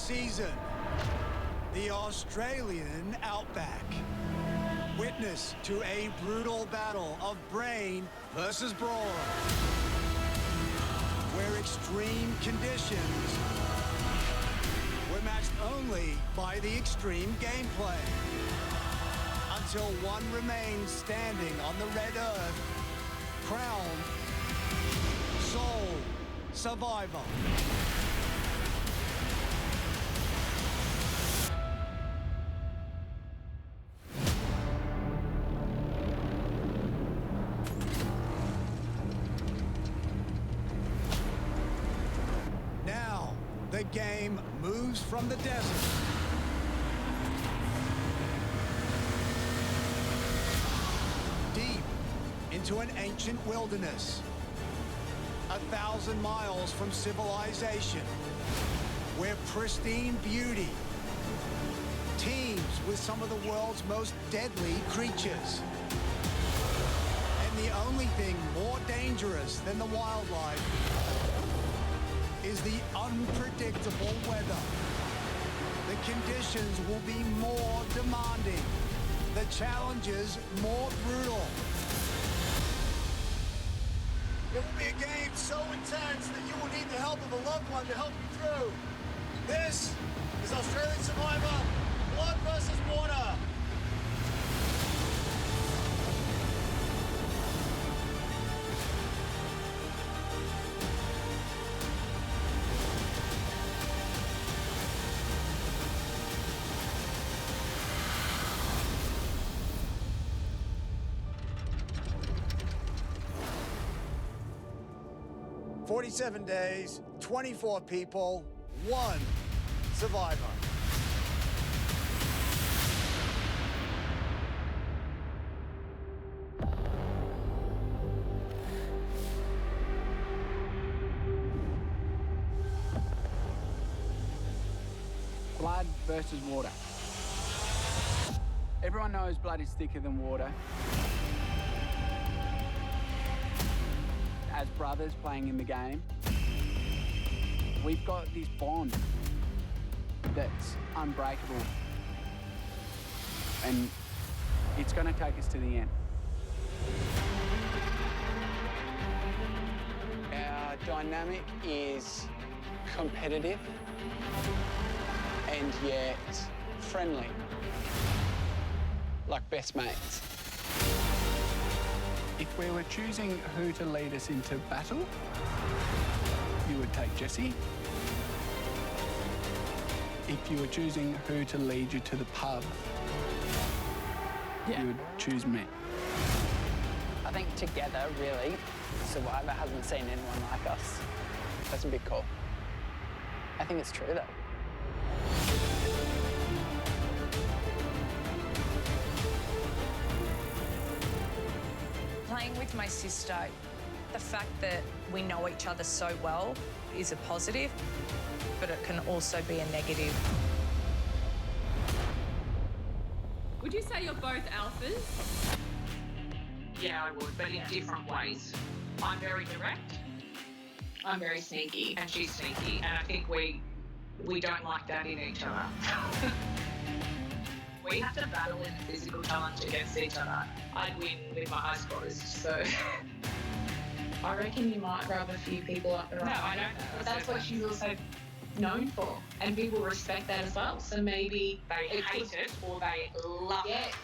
season, the Australian outback. Witness to a brutal battle of brain versus brawn, where extreme conditions were matched only by the extreme gameplay, until one remains standing on the red earth, crowned sole survivor. Now, the game moves from the desert deep into an ancient wilderness, 1,000 miles from civilization, where pristine beauty teems with some of the world's most deadly creatures. And the only thing more dangerous than the wildlife is the unpredictable weather. The conditions will be more demanding, the challenges more brutal. It will be a game so intense that you will need the help of a loved one to help you through. This is Australian Survivor, Blood versus Water. "47 days, 24 people, 1 survivor." Blood versus water. Everyone knows blood is thicker than water. As brothers playing in the game, we've got this bond that's unbreakable, and it's going to take us to the end. Our dynamic is competitive and yet friendly, like best mates. If we were choosing who to lead us into battle, you would take Jesse. If you were choosing who to lead you to the pub, you would choose me. I think together, really, Survivor hasn't seen anyone like us. That's a big call. I think it's true, though. Playing with my sister, the fact that we know each other so well is a positive, but it can also be a negative. Would you say you're both alphas? Yeah, I would, but in different ways. I'm very direct. I'm very sneaky, and she's sneaky, and I think we don't like that in each other. We have to battle in a physical challenge against each other. I'd win with my eyes closed, so... I reckon you might rub a few people up the right. No, I don't. But that's what she's also known for, and people respect that as well. So maybe They hate it, or they love it.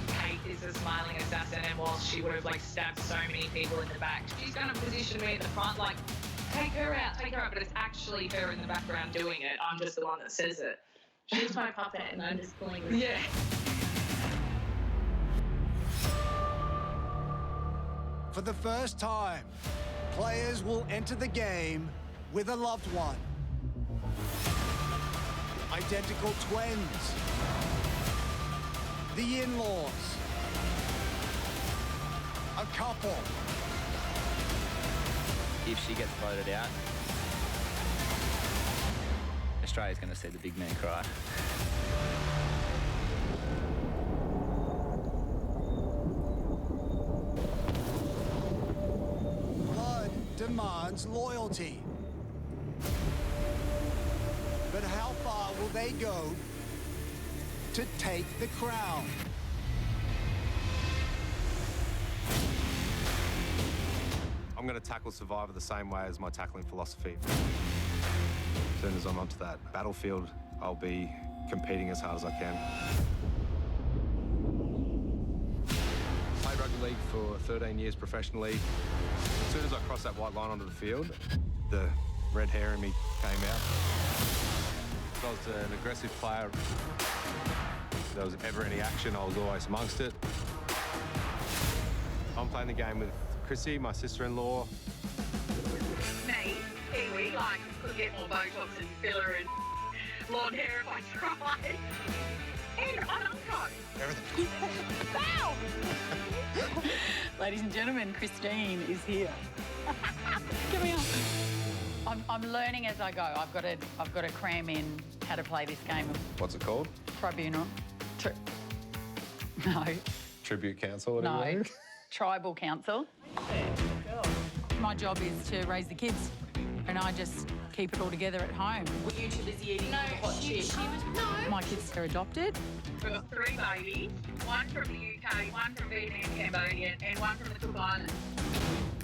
Kate is a smiling assassin, and whilst she would have stabbed so many people in the back, she's going to position me at the front, take her out, but it's actually her in the background doing it. I'm just the one that says it. she's my puppet, and I'm just pulling her. Yeah. For the first time, players will enter the game with a loved one. Identical twins. The in-laws. A couple. If she gets voted out, Australia's going to see the big man cry. Blood demands loyalty. But how they go to take the crown. I'm going to tackle Survivor the same way as my tackling philosophy. As soon as I'm onto that battlefield, I'll be competing as hard as I can. Played rugby league for 13 years professionally. As soon as I crossed that white line onto the field, the red hair in me came out. I was an aggressive player. If there was ever any action, I was always amongst it. I'm playing the game with Chrissy, my sister-in-law. Me, Kiwi, like, could get more Botox and filler and blonde hair if I tried. And I'm uncut. Everything. Wow! Ladies and gentlemen, Christine is here. Come here. I'm learning as I go. I've got to cram in how to play this game of What's it called? Tribunal. No. Tribute Council, No. whatever. Tribal Council. My job is to raise the kids, and I just keep it all together at home. Were you too busy eating hot chips? My kids are adopted. We've got 3 babies, 1 from the UK, 1 from Vietnam, Cambodia, and 1 from the Cook Islands.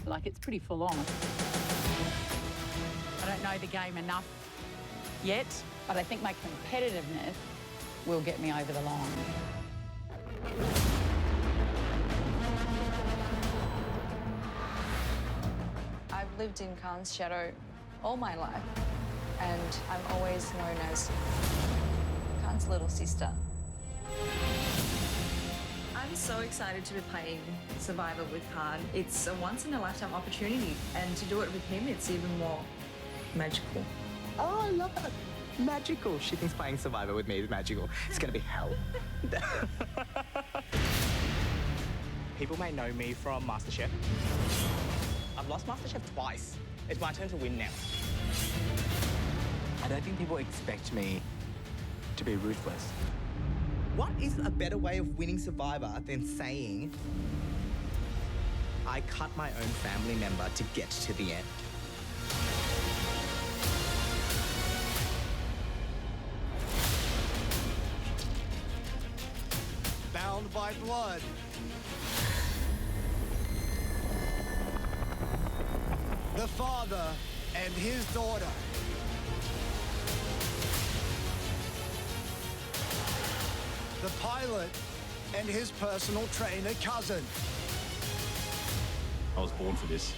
Like, it's pretty full on. I don't know the game enough yet, but I think my competitiveness will get me over the line. I've lived in Khan's shadow all my life, and I'm always known as Khan's little sister. I'm so excited to be playing Survivor with Khan. It's a once-in-a-lifetime opportunity, and to do it with him, it's even more magical. Oh, I love it. Magical. She thinks playing Survivor with me is magical. It's going to be hell. People may know me from MasterChef. I've lost MasterChef twice. It's my turn to win now. I don't think people expect me to be ruthless. What is a better way of winning Survivor than saying, I cut my own family member to get to the end? Bound by blood. The father and his daughter. The pilot and his personal trainer cousin. I was born for this.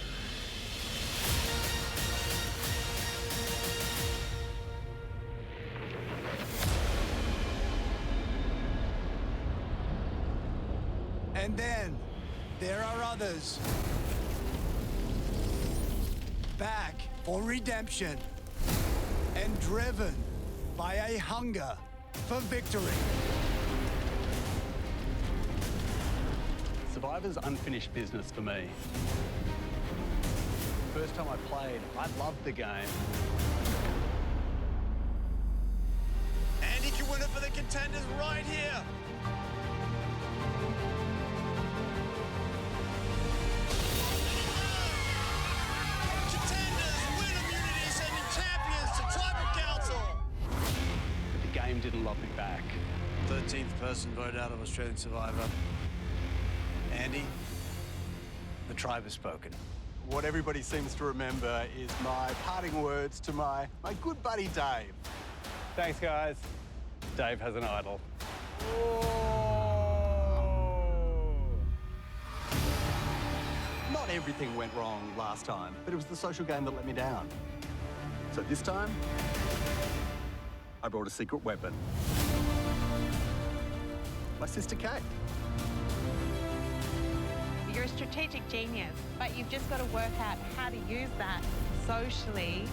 And then there are others. Back for redemption and driven by a hunger for victory. Survivor's unfinished business for me. First time I played, I loved the game. And he can win it for the contenders right here. Contenders win immunity, sending champions to Tribal Council. But the game didn't love me back. 13th person voted out of Australian Survivor. Andy, the tribe has spoken. What everybody seems to remember is my parting words to my good buddy Dave. Thanks, guys. Dave has an idol. Not everything went wrong last time, but it was the social game that let me down. So this time, I brought a secret weapon. My sister Kate. You're a strategic genius, but you've just got to work out how to use that socially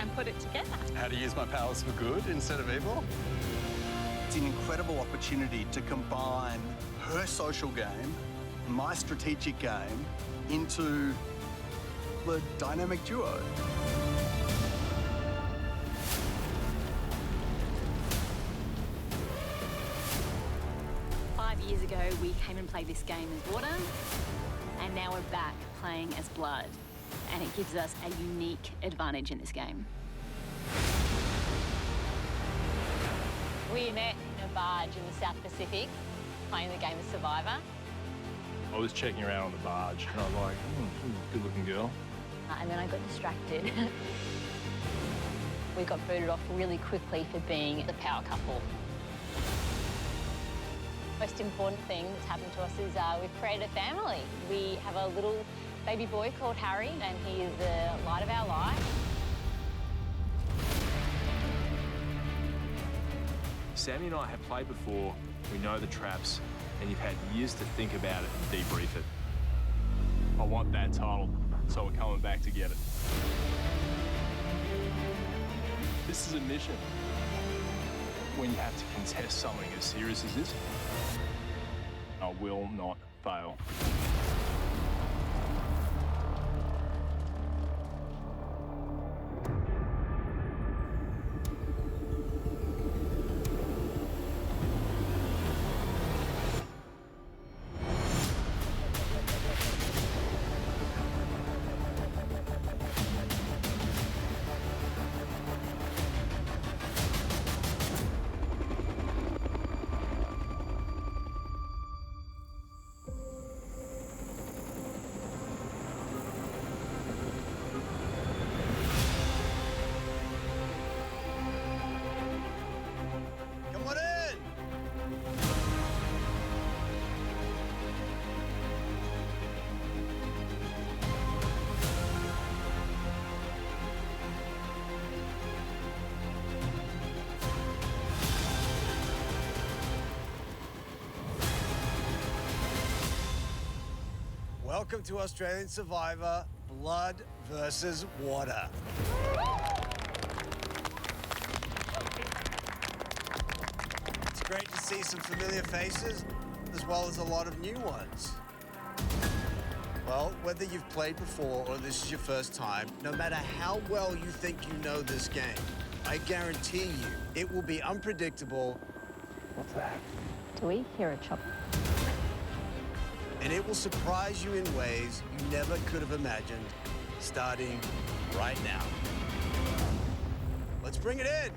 and put it together. How to use my powers for good instead of evil? It's an incredible opportunity to combine her social game, my strategic game, into the dynamic duo. Years ago, we came and played this game as water, and now we're back playing as blood, and it gives us a unique advantage in this game. We met in a barge in the South Pacific, playing the game of Survivor. I was checking around on the barge, and I was like, good-looking girl. And then I got distracted. We got booted off really quickly for being the power couple. Most important thing that's happened to us is we've created a family. We have a little baby boy called Harry, and he is the light of our life. Sammy and I have played before. We know the traps, and you've had years to think about it and debrief it. I want that title, so we're coming back to get it. This is a mission. When you have to contest something as serious as this, I will not fail. Come on in! Welcome to Australian Survivor, Blood versus Water. It's great to see some familiar faces, as well as a lot of new ones. Well, whether you've played before or this is your first time, no matter how well you think you know this game, I guarantee you it will be unpredictable. What's that? Do we hear a chop? And it will surprise you in ways you never could have imagined, starting right now. Let's bring it in.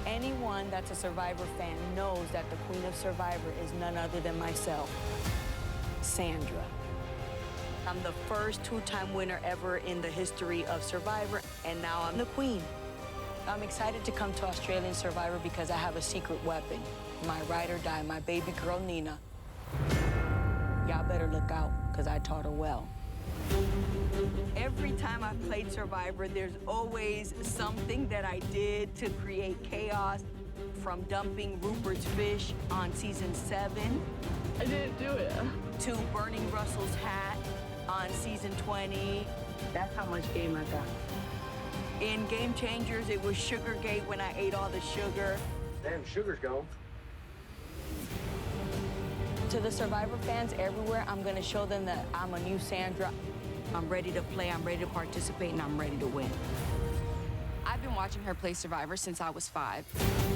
Anyone that's a Survivor fan knows that the Queen of Survivor is none other than myself, Sandra. I'm the first two-time winner ever in the history of Survivor, and now I'm the queen. I'm excited to come to Australian Survivor because I have a secret weapon, my ride or die, my baby girl, Nina. Y'all better look out, because I taught her well. Every time I've played Survivor, there's always something that I did to create chaos, from dumping Rupert's fish on season 7. I didn't do it. To burning Russell's hat on season 20. That's how much game I got. In Game Changers, it was Sugargate when I ate all the sugar. Damn, sugar's gone. To the Survivor fans everywhere, I'm gonna show them that I'm a new Sandra. I'm ready to play, I'm ready to participate, and I'm ready to win. I've been watching her play Survivor since I was 5.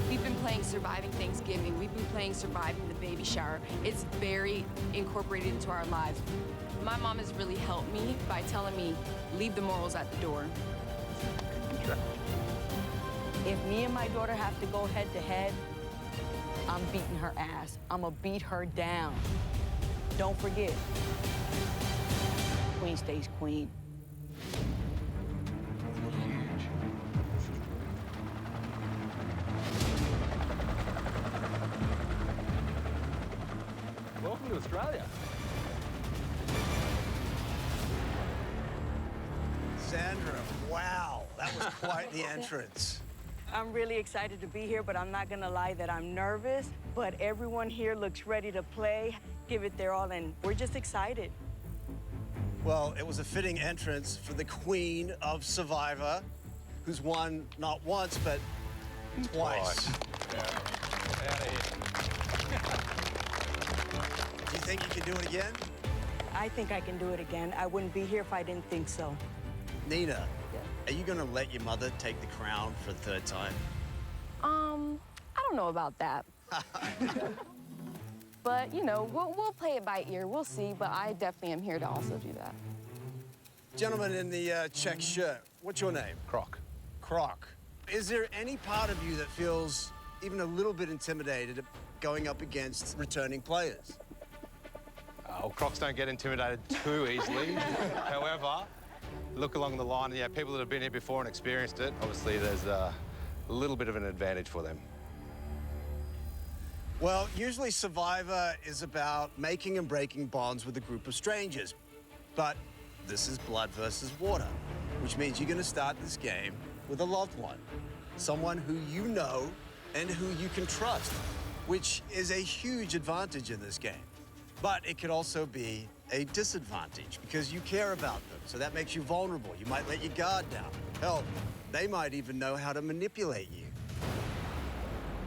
We've been playing Surviving Thanksgiving. We've been playing Surviving the Baby Shower. It's very incorporated into our lives. My mom has really helped me by telling me, leave the morals at the door. If me and my daughter have to go head to head, I'm beating her ass. I'm gonna beat her down. Don't forget, queen stays queen. Welcome to Australia. Sandra, wow. That was quite the entrance. I'm really excited to be here, but I'm not gonna lie that I'm nervous. But everyone here looks ready to play, give it their all, and we're just excited. Well, it was a fitting entrance for the queen of Survivor, who's won not once, but twice. Do you think you can do it again? I think I can do it again. I wouldn't be here if I didn't think so. Nina, are you going to let your mother take the crown for the third time? I don't know about that. But, you know, we'll play it by ear. We'll see, but I definitely am here to also do that. Gentleman in the check shirt, what's your name? Croc. Croc. Is there any part of you that feels even a little bit intimidated going up against returning players? Well, Crocs don't get intimidated too easily. However, look along the line, yeah, people that have been here before and experienced it, obviously there's a little bit of an advantage for them. Well, usually Survivor is about making and breaking bonds with a group of strangers. But this is blood versus water, which means you're going to start this game with a loved one, someone who you know and who you can trust, which is a huge advantage in this game. But it could also be a disadvantage because you care about them, so that makes you vulnerable. You might let your guard down. Hell, they might even know how to manipulate you,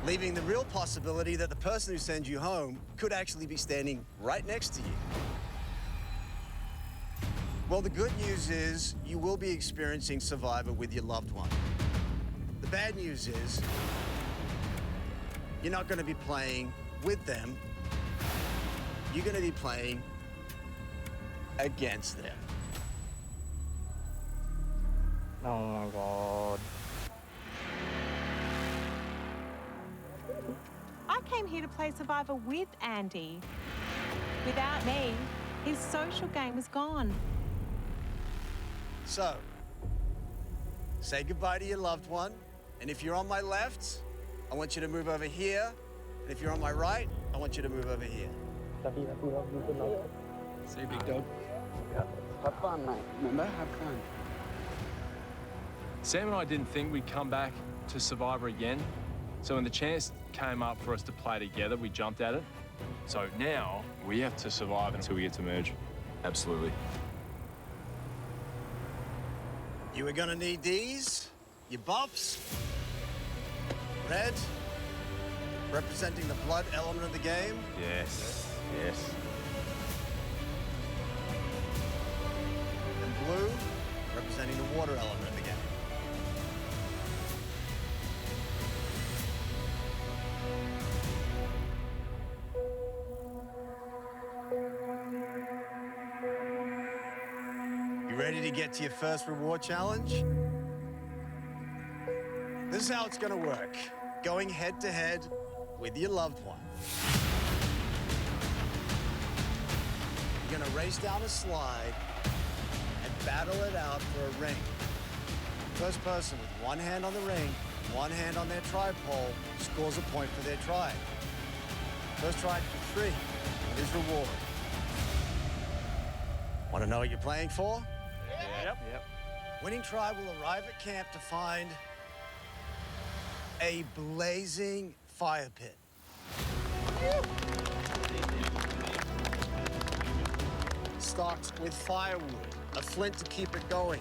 leaving the real possibility that the person who sends you home could actually be standing right next to you. Well, the good news is you will be experiencing Survivor with your loved one. The bad news is you're not going to be playing with them. You're going to be playing against them. Oh my God. I came here to play Survivor with Andy. Without me, his social game was gone. So, say goodbye to your loved one. And if you're on my left, I want you to move over here. And if you're on my right, I want you to move over here. See you, big dog. Have fun, mate. Remember, have fun. Sam and I didn't think we'd come back to Survivor again. So when the chance came up for us to play together, we jumped at it. So now we have to survive until we get to merge. Absolutely. You are gonna need these, your buffs. Red, representing the blood element of the game. Yes, yes. And blue, representing the water element of the game. You ready to get to your first reward challenge? This is how it's gonna work. Going head to head with your loved one. You're gonna race down a slide and battle it out for a ring. First person with one hand on the ring, one hand on their tripod, scores a point for their tribe. First tribe for free, with his reward. Want to know what you're playing for? Yep. Winning tribe will arrive at camp to find a blazing fire pit. Stocked with firewood, a flint to keep it going,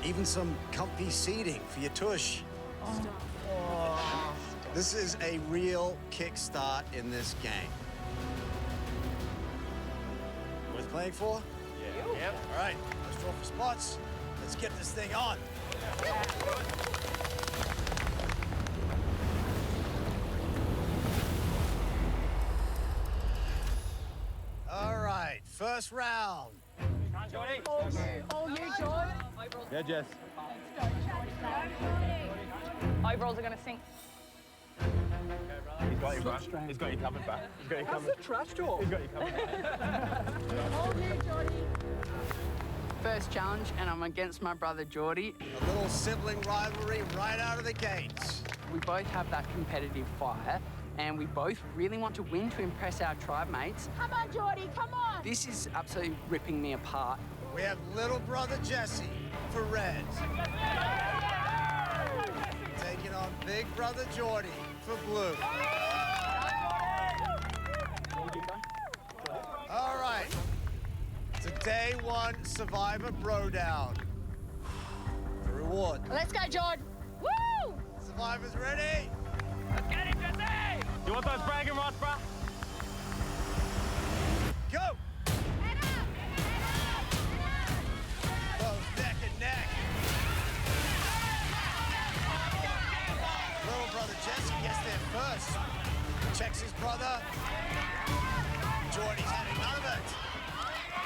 even some comfy seating for your tush. This is a real kickstart in this game. Worth playing for? Yeah. Yep. All right, let's draw for spots. Let's get this thing on. All right, first round. All you, Jordan. Yeah, Jess. Overalls are going to sink. He's got you, bro. He's got you covered, bro. He's got you covered. That's the trash talk. He's got you covered. All you, Jordy. First challenge, and I'm against my brother Geordie. A little sibling rivalry right out of the gates. We both have that competitive fire, and we both really want to win to impress our tribe mates. Come on, Jordy, come on. This is absolutely ripping me apart. We have little brother Jesse for red. Taking on big brother Jordy for blue. All right. It's a day one Survivor Bro-Down. The reward. Let's go, Jordan. Woo! Survivors ready? Let's get it, Jesse! You want those bragging rights, bruh? Go! Both neck and neck. Little brother Jesse gets there first. Checks his brother. Jordy's having none of it.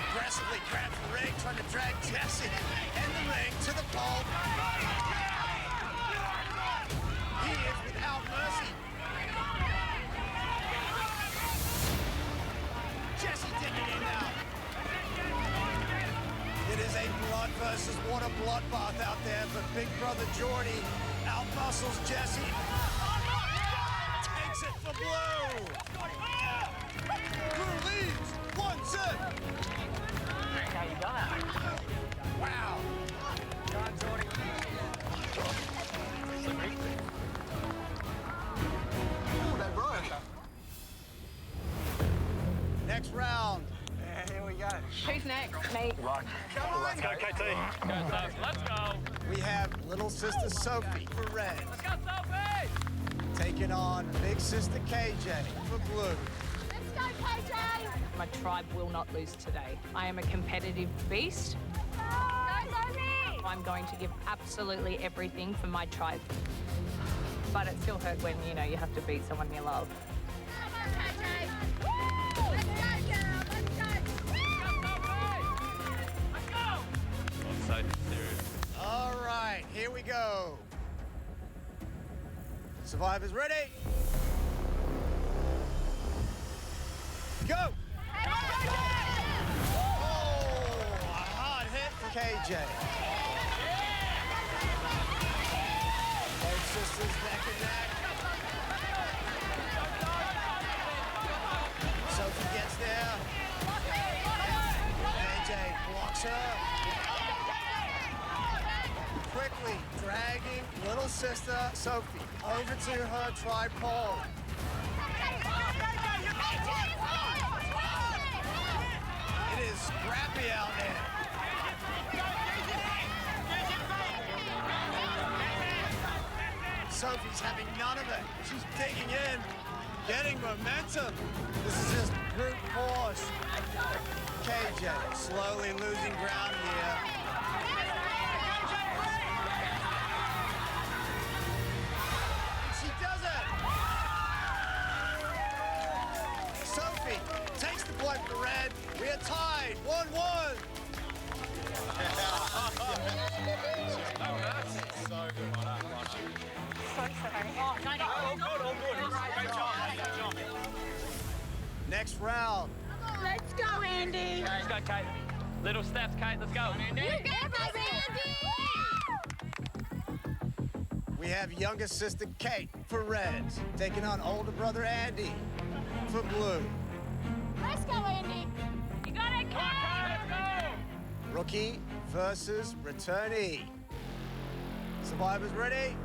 Aggressively grabs the ring, trying to drag Jesse and the ring to the pole. He is without mercy. Jesse digging in now. It is a blood versus water bloodbath out there, but big brother Jordy outmuscles Jesse. Takes it for blue. Blue leads. 1-2. How you done? Wow. Go on, Jordy. Ooh, that broke. Next round. Yeah, here we go. Who's next? Me. Right. Let's go, KT. Go, Soph. Let's go. We have little sister Sophie for red. Let's go, Sophie! Taking on big sister KJ for blue. Let's go, KJ! My tribe will not lose today. I am a competitive beast. I'm going to give absolutely everything for my tribe. But it still hurt when, you know, you have to beat someone you love. All right, here we go. Survivors ready? Go! Oh, a hard hit for KJ. Both sisters neck and neck. Sophie gets there. KJ blocks her. Quickly dragging little sister Sophie over to her tripod. It is scrappy out there. Sophie's having none of it. She's digging in, getting momentum. This is just brute force. KJ slowly losing ground here. She does it! Sophie takes the point for red. We are tied, 1-1. Next round. Let's go, Andy. Let's go, Kate. Little steps, Kate. Let's go. You get this, Andy! We have younger sister Kate for red, taking on older brother Andy for blue. Let's go, Andy. You got it, Kate! Let's go! Rookie versus returnee. Survivors ready?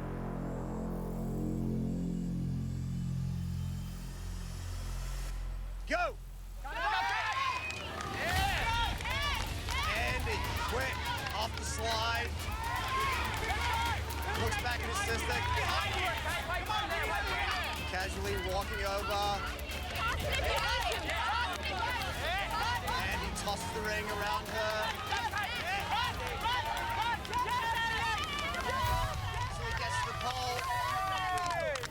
Go! Andy, quick, off the slide. Looks back at his sister. Casually walking over. Andy tosses the ring around her. So he gets the pole.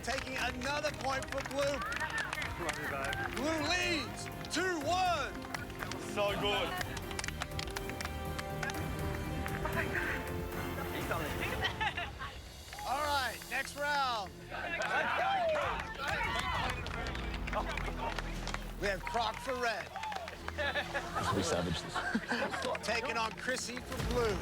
Taking another point for blue. Blue leads 2-1. So good. All right, next round. We have Croc for red. We savaged this. Taking on Chrissy for blue.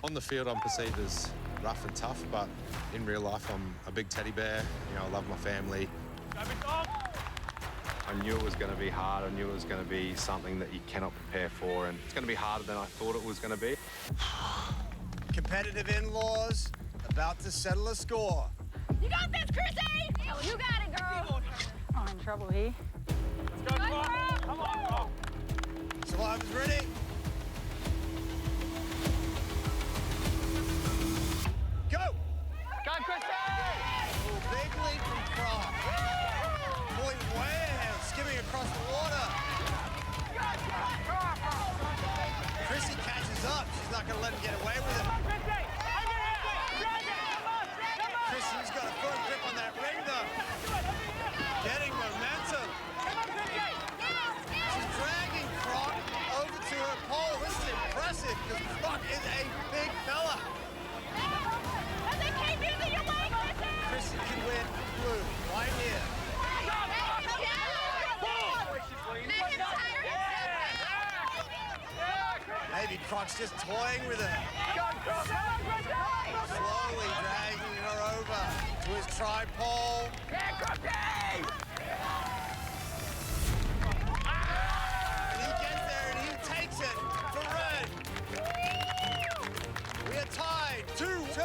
On the field, I'm perceived as rough and tough, but in real life, I'm a big teddy bear. You know, I love my family. I knew it was going to be hard. I knew it was going to be something that you cannot prepare for, and it's going to be harder than I thought it was going to be. Competitive in-laws about to settle a score. You got this, Chrissy! You got it, girl. I'm in trouble here. Let's go, Brock. Come on, Brock. Survivors ready? Go! Go, Chrissy! Big lead from Croc. Pulling way ahead, skimming across the water. Chrissy catches up. She's not going to let him get away with it. Chrissy's got a firm grip on that ring, though. Getting momentum. She's dragging Croc over to her pole. This is impressive because Croc is a big fella. Chrissy can win blue right here. Maybe Croc's just toying with her. Slowly dragging her over to his tripole. And he gets there and he takes it for red. We are tied 2-2.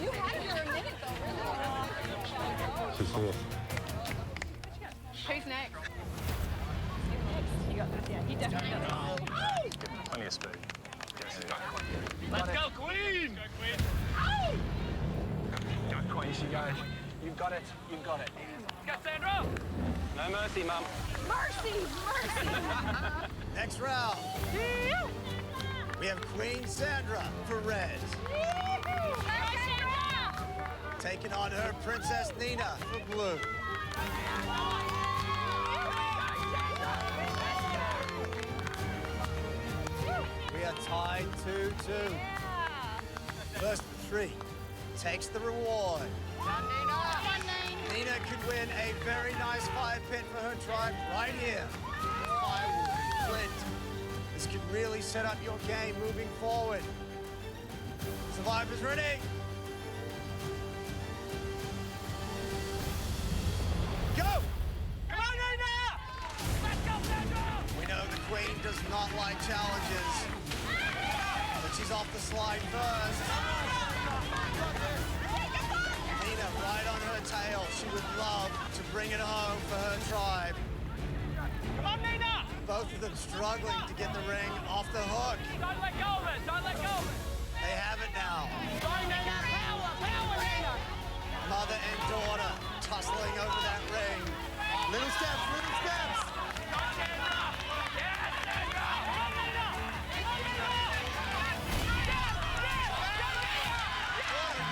You had it for a minute, though, really. Who's next? You got this, yeah. You definitely got this. Plenty of speed. Let's go, Queen! Go, Queen! Go, Queen, she goes. You've got it. You've got it. Let's go, Sandra! No mercy, Mum. Mercy! Next round. We have Queen Sandra for red. Taking on her Princess Nina for blue. We are tied 2-2. First three takes the reward. Nina could win a very nice fire pit for her tribe right here. Firewood, flint. This could really set up your game moving forward. Survivors ready? Go! Come on, Nina! Let's go, Sandra! We know the Queen does not like challenges, but she's off the slide first. Nina right on her tail. She would love to bring it home for her tribe. Come on, Nina! Both of them struggling to get the ring off the hook. Don't let go of it! Don't let go of it! They have it now. Go, Nina! Power! Power, Nina! Mother and daughter tussling over that ring. Little steps, little steps.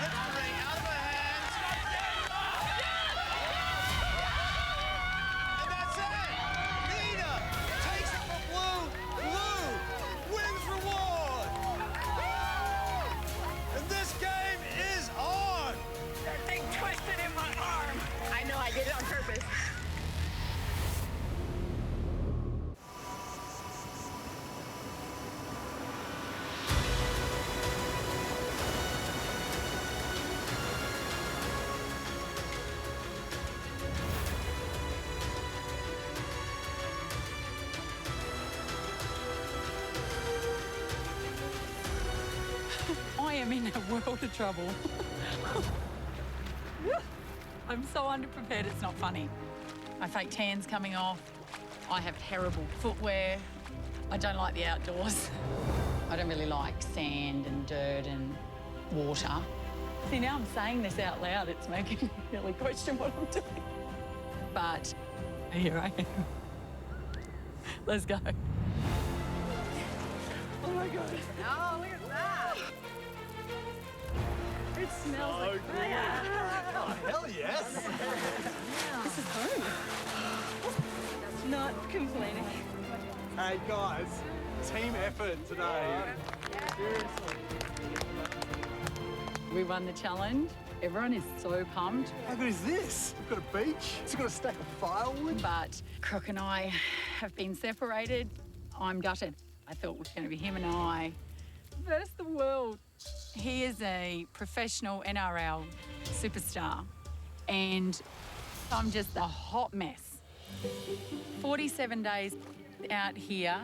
Rips the ring out of her hands. And that's it. Nina takes it for blue. Blue wins reward. And this game is on. That thing twisted in my arm. I know I did it on purpose. I am in a world of trouble. I'm so underprepared, it's not funny. My fake tan's coming off. I have terrible footwear. I don't like the outdoors. I don't really like sand and dirt and water. See, now I'm saying this out loud, it's making me really question what I'm doing. But here I am. Let's go. Oh my God. Oh, look at that. It smells like Oh, hell yes. This is home. Not complaining. Hey, guys, team effort today. Seriously. We won the challenge. Everyone is so pumped. How good is this? We've got a beach. It's got a stack of firewood. But Croc and I have been separated. I'm gutted. I thought it was going to be him and I versus the world. He is a professional NRL superstar. and I'm just a hot mess. 47 days out here.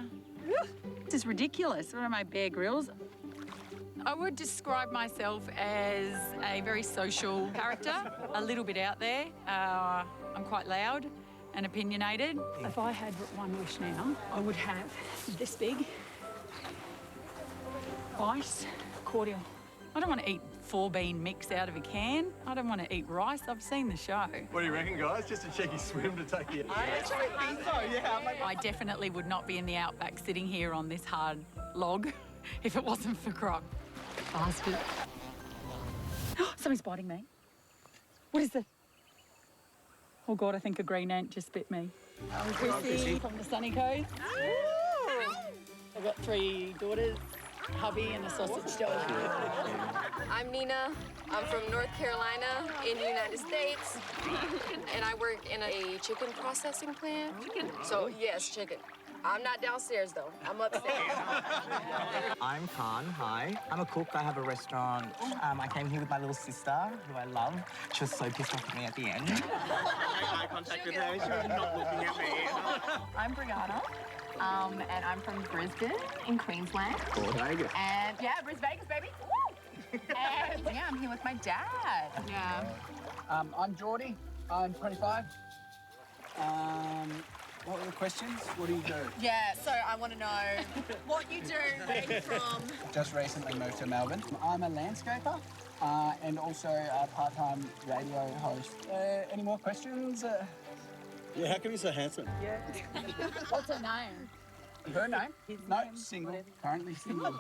This is ridiculous. What am I, Bear Grylls? I would describe myself as a very social character, a little bit out there. I'm quite loud and opinionated. If I had one wish now, I would have this big ice cordial. I don't want to eat 4-bean mix out of a can. I don't want to eat rice. I've seen the show. What do you reckon, guys? Just a cheeky swim to take you. I actually think so, yeah. I definitely would not be in the outback sitting here on this hard log if it wasn't for Croc. Bastard. Something's biting me. What is it? Oh, God, I think a green ant just bit me. I'm Chrissy from the sunny coast. I've got 3 daughters, hubby and a sausage dog. I'm Nina. I'm from North Carolina in the United States. And I work in a chicken processing plant. So, yes, chicken. I'm not downstairs, though. I'm upstairs. I'm Khan. Hi. I'm a cook. I have a restaurant. I came here with my little sister, who I love. She was so pissed off at me at the end. I made eye contact with her. She was not looking at me. I'm Brianna, and I'm from Brisbane in Queensland. Cool. Vegas. And yeah, Vegas, baby. Woo! And yeah, I'm here with my dad. Yeah. I'm Geordie. I'm 25. What were the questions? What do you do? Yeah, so I want to know what you do, where you're from. Just recently moved to Melbourne. I'm a landscaper and also a part-time radio host. Any more questions? Yeah, how come you're so handsome? Yeah. What's her name? Her name? No, single. Currently single.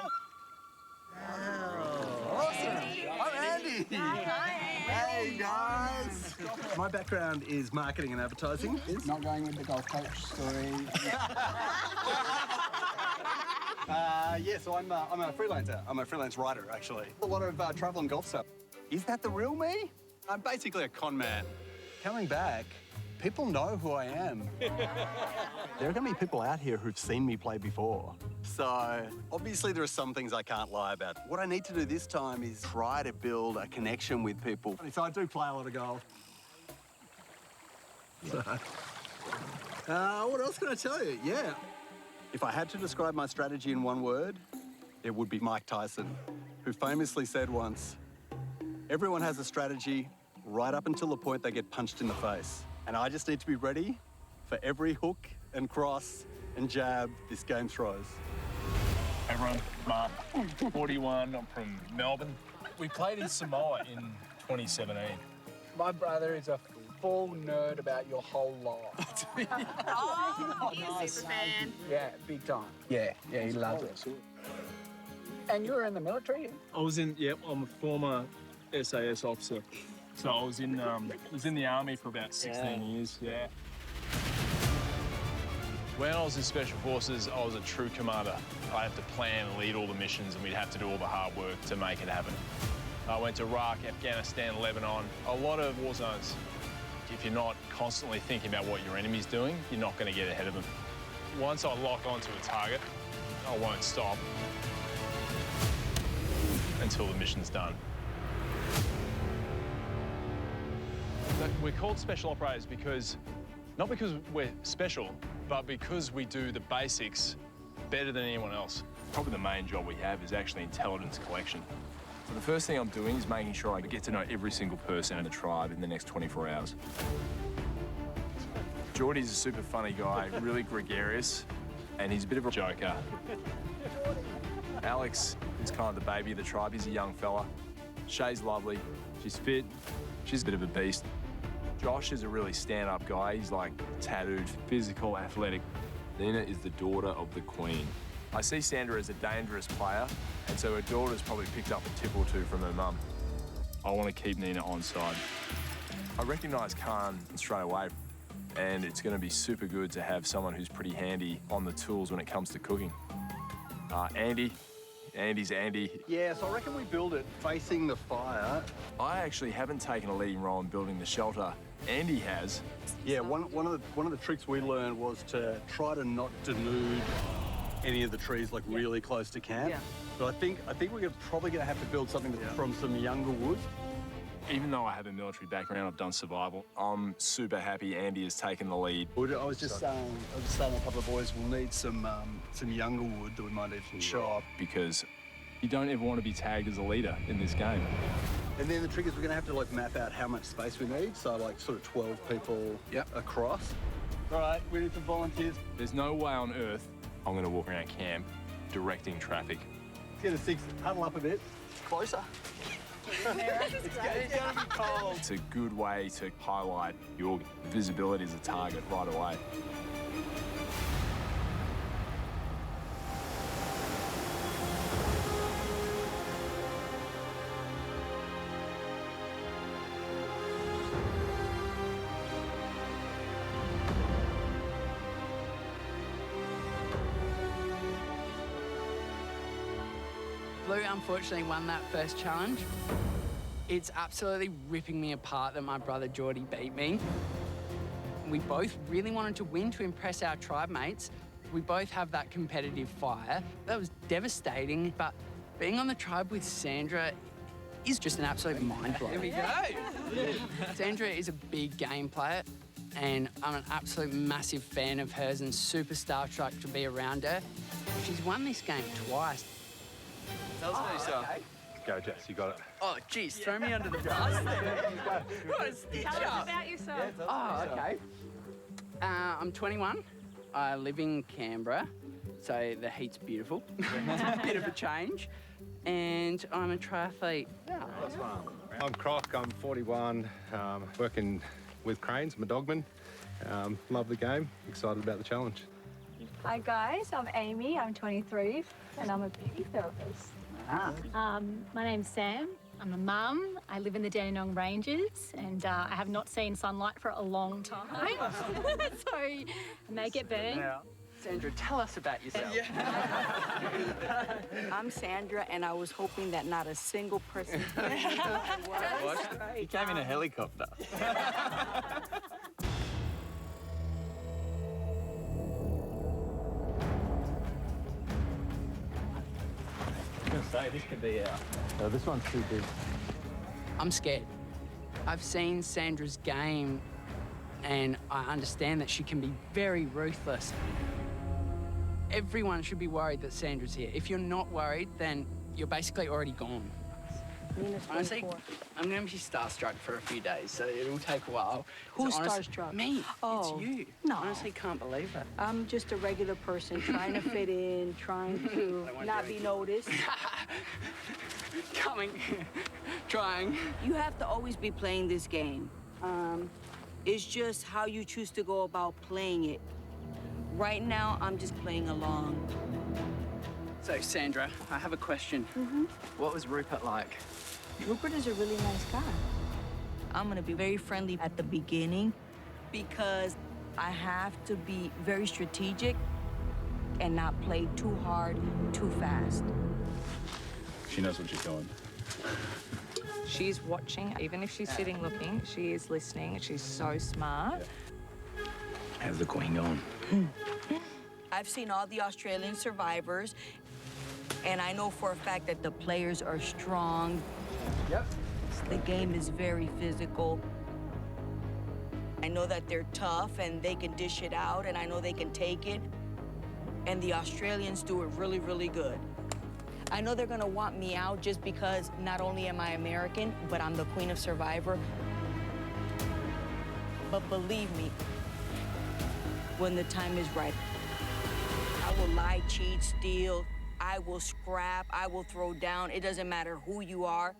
Awesome. I'm Andy. Hi. Hey, guys. My background is marketing and advertising. Not going with the golf coach story. Yeah, so I'm a freelancer. I'm a freelance writer, actually. A lot of travel and golf stuff. Is that the real me? I'm basically a con man. Coming back, people know who I am. There are going to be people out here who've seen me play before. So, obviously there are some things I can't lie about. What I need to do this time is try to build a connection with people. So I do play a lot of golf. So, what else can I tell you? Yeah. If I had to describe my strategy in one word, it would be Mike Tyson, who famously said once, everyone has a strategy right up until the point they get punched in the face. And I just need to be ready for every hook and cross and jab this game throws. Hey everyone, Mark, 41, I'm from Melbourne. We played in Samoa in 2017. My brother is a full nerd about your whole life. Oh, he's a super fan. Yeah, big time. Yeah, he loves it. And you were in the military? I'm a former SAS officer. So I was in the army for about 16 years, yeah. When I was in Special Forces, I was a true commander. I had to plan and lead all the missions, and we'd have to do all the hard work to make it happen. I went to Iraq, Afghanistan, Lebanon, a lot of war zones. If you're not constantly thinking about what your enemy's doing, you're not going to get ahead of them. Once I lock onto a target, I won't stop until the mission's done. We're called special operators not because we're special, but because we do the basics better than anyone else. Probably the main job we have is actually intelligence collection. So the first thing I'm doing is making sure I get to know every single person in the tribe in the next 24 hours. Geordie's a super funny guy, really gregarious, and he's a bit of a joker. Alex is kind of the baby of the tribe. He's a young fella. Shay's lovely. She's fit. She's a bit of a beast. Josh is a really stand-up guy. He's like tattooed, physical, athletic. Nina is the daughter of the Queen. I see Sandra as a dangerous player, and so her daughter's probably picked up a tip or two from her mum. I want to keep Nina on side. I recognise Khan straight away, and it's going to be super good to have someone who's pretty handy on the tools when it comes to cooking. Andy's Andy. Yeah, so I reckon we build it facing the fire. I actually haven't taken a leading role in building the shelter. Andy has. Yeah, one of the tricks we learned was to try to not denude any of the trees like really close to camp. Yeah. But I think we're probably going to have to build something from some younger wood. Even though I have a military background, I've done survival. I'm super happy Andy has taken the lead. I was just saying a couple of boys will need some younger wood that we might need from shop. Because you don't ever want to be tagged as a leader in this game. And then the trick is we're going to have to like map out how much space we need. So like sort of 12 people across. All right, we need some volunteers. There's no way on earth I'm going to walk around camp directing traffic. Let's get a six, huddle up a bit. Closer. It's going to be cold. It's a good way to highlight your visibility as a target right away. Blue unfortunately won that first challenge. It's absolutely ripping me apart that my brother Geordie beat me. We both really wanted to win to impress our tribe mates. We both have that competitive fire. That was devastating, but being on the tribe with Sandra is just an absolute mind blow. Here we go. Sandra is a big game player, and I'm an absolute massive fan of hers and super starstruck to be around her. She's won this game twice. Tell us about yourself. Go, Jess, you got it. Oh, geez, throw me under the bus there. What a stitch Tell up. us about yourself. Oh, okay. I'm 21. I live in Canberra, so the heat's beautiful. It's a bit of a change. And I'm a triathlete. I'm Croc, I'm 41, working with cranes, I'm a dogman. Love the game, excited about the challenge. Hi guys, I'm Amy, I'm 23 and I'm a beauty therapist. My name's Sam, I'm a mum, I live in the Dandenong Ranges and I have not seen sunlight for a long time, so I may get burned. Sandra, tell us about yourself. I'm Sandra, and I was hoping that not a single person. What? He came in a helicopter. I was gonna say, this could be out. This one's too big. I'm scared. I've seen Sandra's game, and I understand that she can be very ruthless. Everyone should be worried that Sandra's here. If you're not worried, then you're basically already gone. Honestly, I'm going to be starstruck for a few days, so it'll take a while. Who's Honestly, starstruck? Me. Oh, it's you. no. Honestly, can't believe it. I'm just a regular person trying to fit in, trying to not be noticed. Coming, trying. You have to always be playing this game. It's just how you choose to go about playing it. Right now, I'm just playing along. So, Sandra, I have a question. What was Rupert like? Rupert is a really nice guy. I'm gonna be very friendly at the beginning because I have to be very strategic and not play too hard, too fast. She knows what she's doing. She's watching, even if she's sitting looking, she is listening. She's so smart. How's the queen going? I've seen all the Australian survivors, and I know for a fact that the players are strong. Yep. The game is very physical. I know that they're tough and they can dish it out, and I know they can take it. And the Australians do it really, really good. I know they're gonna want me out just because not only am I American, but I'm the queen of Survivor. But believe me, when the time is right, I will lie, cheat, steal, I will scrap, I will throw down. It doesn't matter who you are.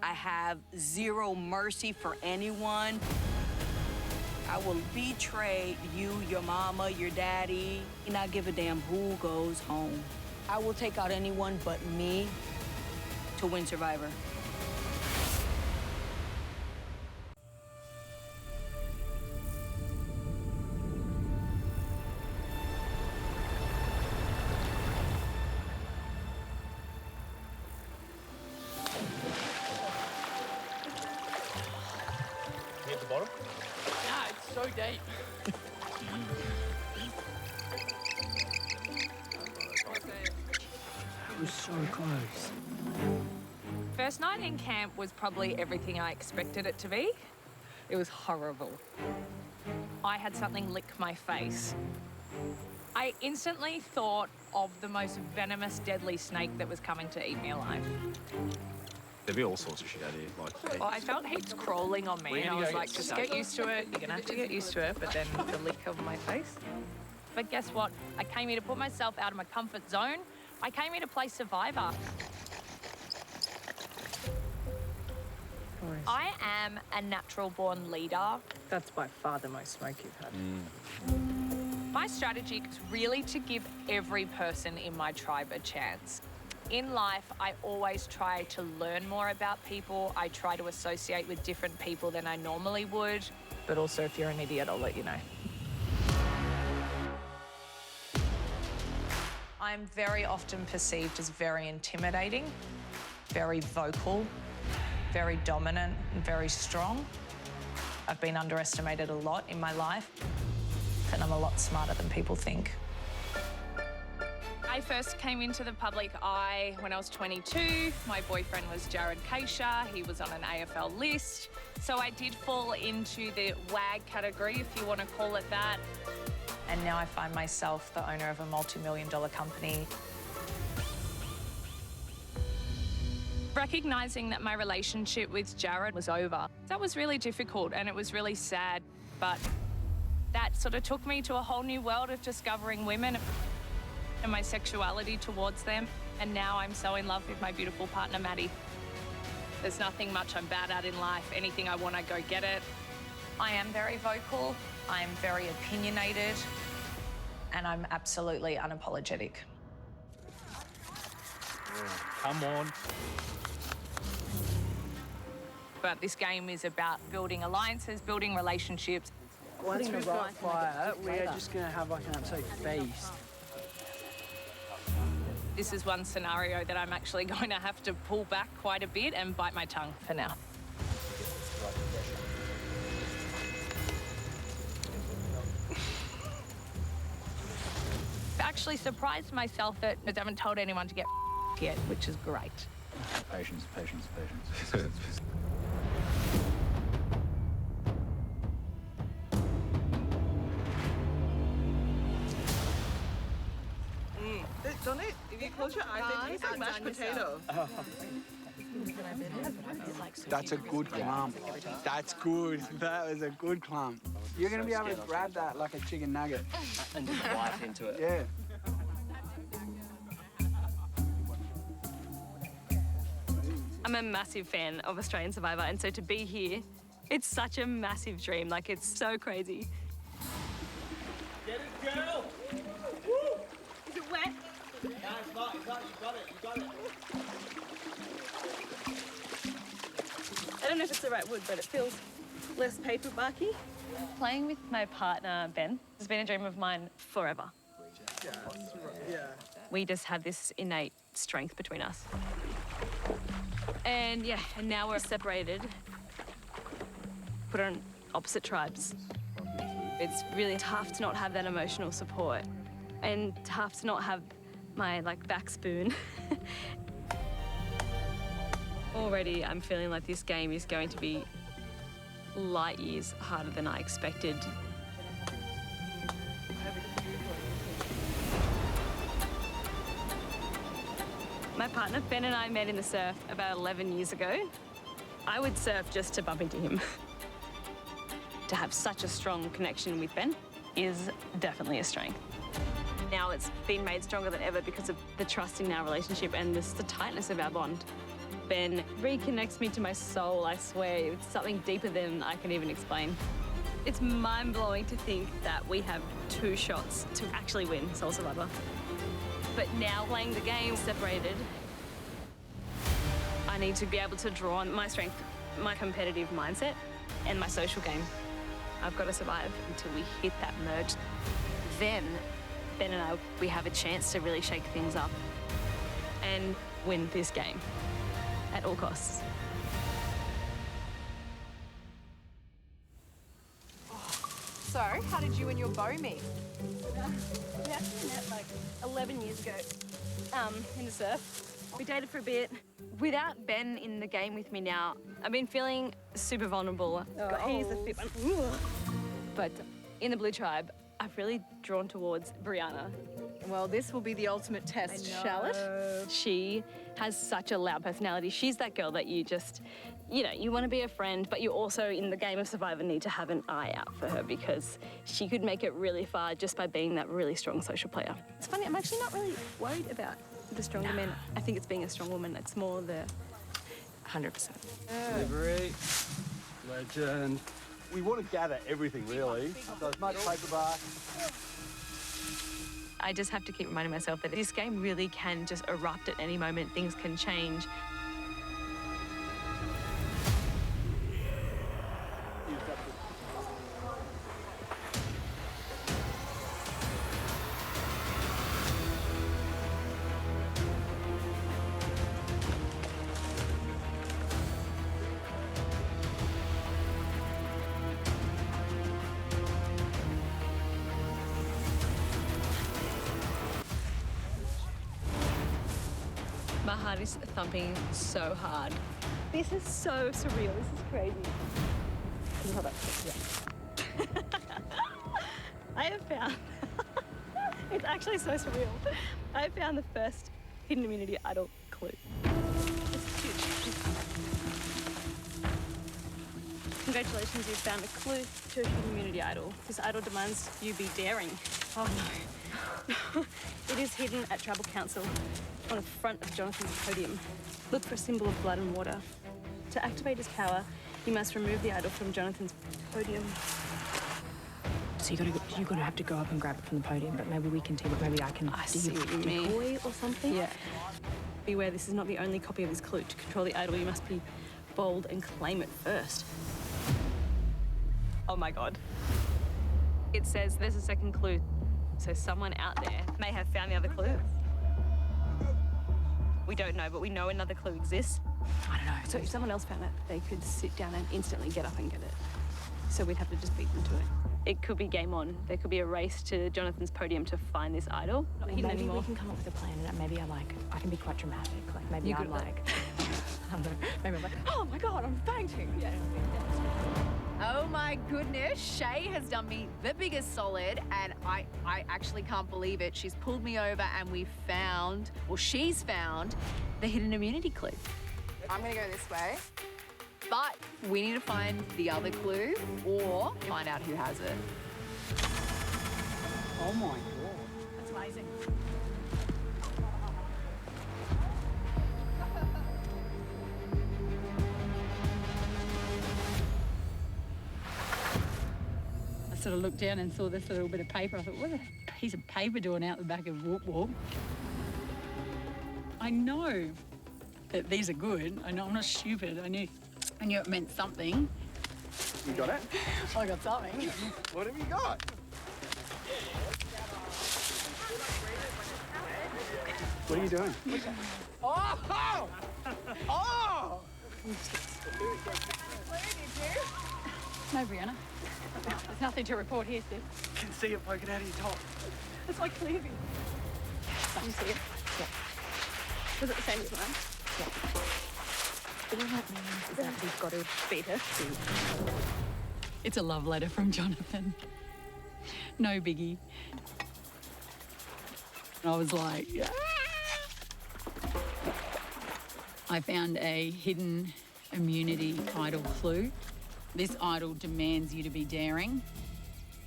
I have zero mercy for anyone. I will betray you, your mama, your daddy, and not give a damn who goes home. I will take out anyone but me to win Survivor. At the bottom? Nah, it's so deep. It was so close. First night in camp was probably everything I expected it to be. It was horrible. I had something lick my face. I instantly thought of the most venomous, deadly snake that was coming to eat me alive. There'd be all sorts of shit out here. Like, Well, I felt heaps crawling on me, and I was like, just get used to it. You're gonna have to get used to it. But then the lick of my face. But guess what? I came here to put myself out of my comfort zone. I came here to play Survivor. I am a natural-born leader. That's by far the most smoke you've had. My strategy is really to give every person in my tribe a chance. In life, I always try to learn more about people. I try to associate with different people than I normally would. But also, if you're an idiot, I'll let you know. I'm very often perceived as very intimidating, very vocal, very dominant and very strong. I've been underestimated a lot in my life, and I'm a lot smarter than people think. I first came into the public eye when I was 22. My boyfriend was Jared Keisha. He was on an AFL list. So I did fall into the WAG category, if you want to call it that. And now I find myself the owner of a multi-million-dollar company. Recognising that my relationship with Jared was over, that was really difficult and it was really sad. But that sort of took me to a whole new world of discovering women and my sexuality towards them. And now I'm so in love with my beautiful partner, Maddie. There's nothing much I'm bad at in life. Anything I want, I go get it. I am very vocal. I'm very opinionated. And I'm absolutely unapologetic. come on. But this game is about building alliances, building relationships. Once we've got fire, we're just going to have like an absolute feast. This is one scenario that I'm actually going to have to pull back quite a bit and bite my tongue for now. Actually surprised myself that I haven't told anyone to get yet, which is great. Patience, patience, patience. Don't it? If you close your eyes, it's like mashed potato. That's a good clump. That's good. That was a good clump. You're going to be able to grab that like a chicken nugget. And just bite into it. Yeah. I'm a massive fan of Australian Survivor, and so to be here, it's such a massive dream. Like, it's so crazy. Get it, girl! Woo! Is it wet? No, it's not. You got it. You got it. I don't know if it's the right wood, but it feels less paperbarky. Playing with my partner, Ben, has been a dream of mine forever. Yeah. We just have this innate strength between us. And yeah, and now we're separated, put on opposite tribes. It's really tough to not have that emotional support and tough to not have my back spoon. Already I'm feeling like this game is going to be light years harder than I expected. My partner Ben and I met in the surf about 11 years ago. I would surf just to bump into him. To have such a strong connection with Ben is definitely a strength. Now it's been made stronger than ever because of the trust in our relationship and the tightness of our bond. Ben reconnects me to my soul, I swear. It's something deeper than I can even explain. It's mind-blowing to think that we have 2 shots to actually win Soul Survivor. But now playing the game separated, I need to be able to draw on my strength, my competitive mindset, and my social game. I've got to survive until we hit that merge. Then, Ben and I, we have a chance to really shake things up and win this game at all costs. So, how did you and your beau meet? We actually met 11 years ago in the surf. We dated for a bit. Without Ben in the game with me now, I've been feeling super vulnerable. He's a fit one. But in the Blue Tribe, I've really drawn towards Brianna. Well, this will be the ultimate test, shall it? She has such a loud personality. She's that girl that you just, you know, you want to be a friend, but you also, in the game of Survivor, need to have an eye out for her because she could make it really far just by being that really strong social player. It's funny, I'm actually not really worried about the stronger men. I think it's being a strong woman. It's more the 100%. Delivery. Legend. We want to gather everything, really. So as much paperback. I just have to keep reminding myself that this game really can just erupt at any moment. Things can change. My heart is thumping so hard. This is so surreal. This is crazy. Can you hold up? Yeah. I have found... it's actually so surreal. I have found the first hidden immunity idol clue. It's huge. Congratulations, you've found a clue to a hidden immunity idol. This idol demands you be daring. Oh no. It is hidden at Tribal Council on the front of Jonathan's podium. Look for a symbol of blood and water. To activate his power, you must remove the idol from Jonathan's podium. So you're gonna have to go up and grab it from the podium, but maybe we can team up. Maybe I can decoy or something. Yeah. Beware, this is not the only copy of this clue. To control the idol, you must be bold and claim it first. Oh my God. It says there's a second clue. So someone out there may have found the other clue. We don't know, but we know another clue exists. I don't know. So if someone else found it, they could sit down and instantly get up and get it. So we'd have to just beat them to it. It could be game on. There could be a race to Jonathan's podium to find this idol. Not hidden Maybe anymore. we can come up with a plan, and maybe I can be quite dramatic. Like maybe You I'm could- like, I don't know. Maybe I'm like, oh my God, I'm fainting. Yeah. Oh my goodness, Shay has done me the biggest solid and I actually can't believe it. She's pulled me over and we've found, or she's found, the hidden immunity clue. I'm gonna go this way, but we need to find the other clue or find out who has it. Oh my God. That's amazing. I sort of looked down and saw this little bit of paper. I thought, what a piece of paper doing out the back of Whoop Whoop? I know that these are good. I know I'm not stupid. I knew it meant something. You got it? I got something. What have you got? What are you doing? Oh! Oh! No, Brianna. There's nothing to report here, Steve. I can see it poking out of your top. It's like cleaving. You see it? Yeah. Was it the same as mine? All that means is that we've got to beat her. It's a love letter from Jonathan. No biggie. And I was like, yeah. I found a hidden immunity idol clue. This idol demands you to be daring.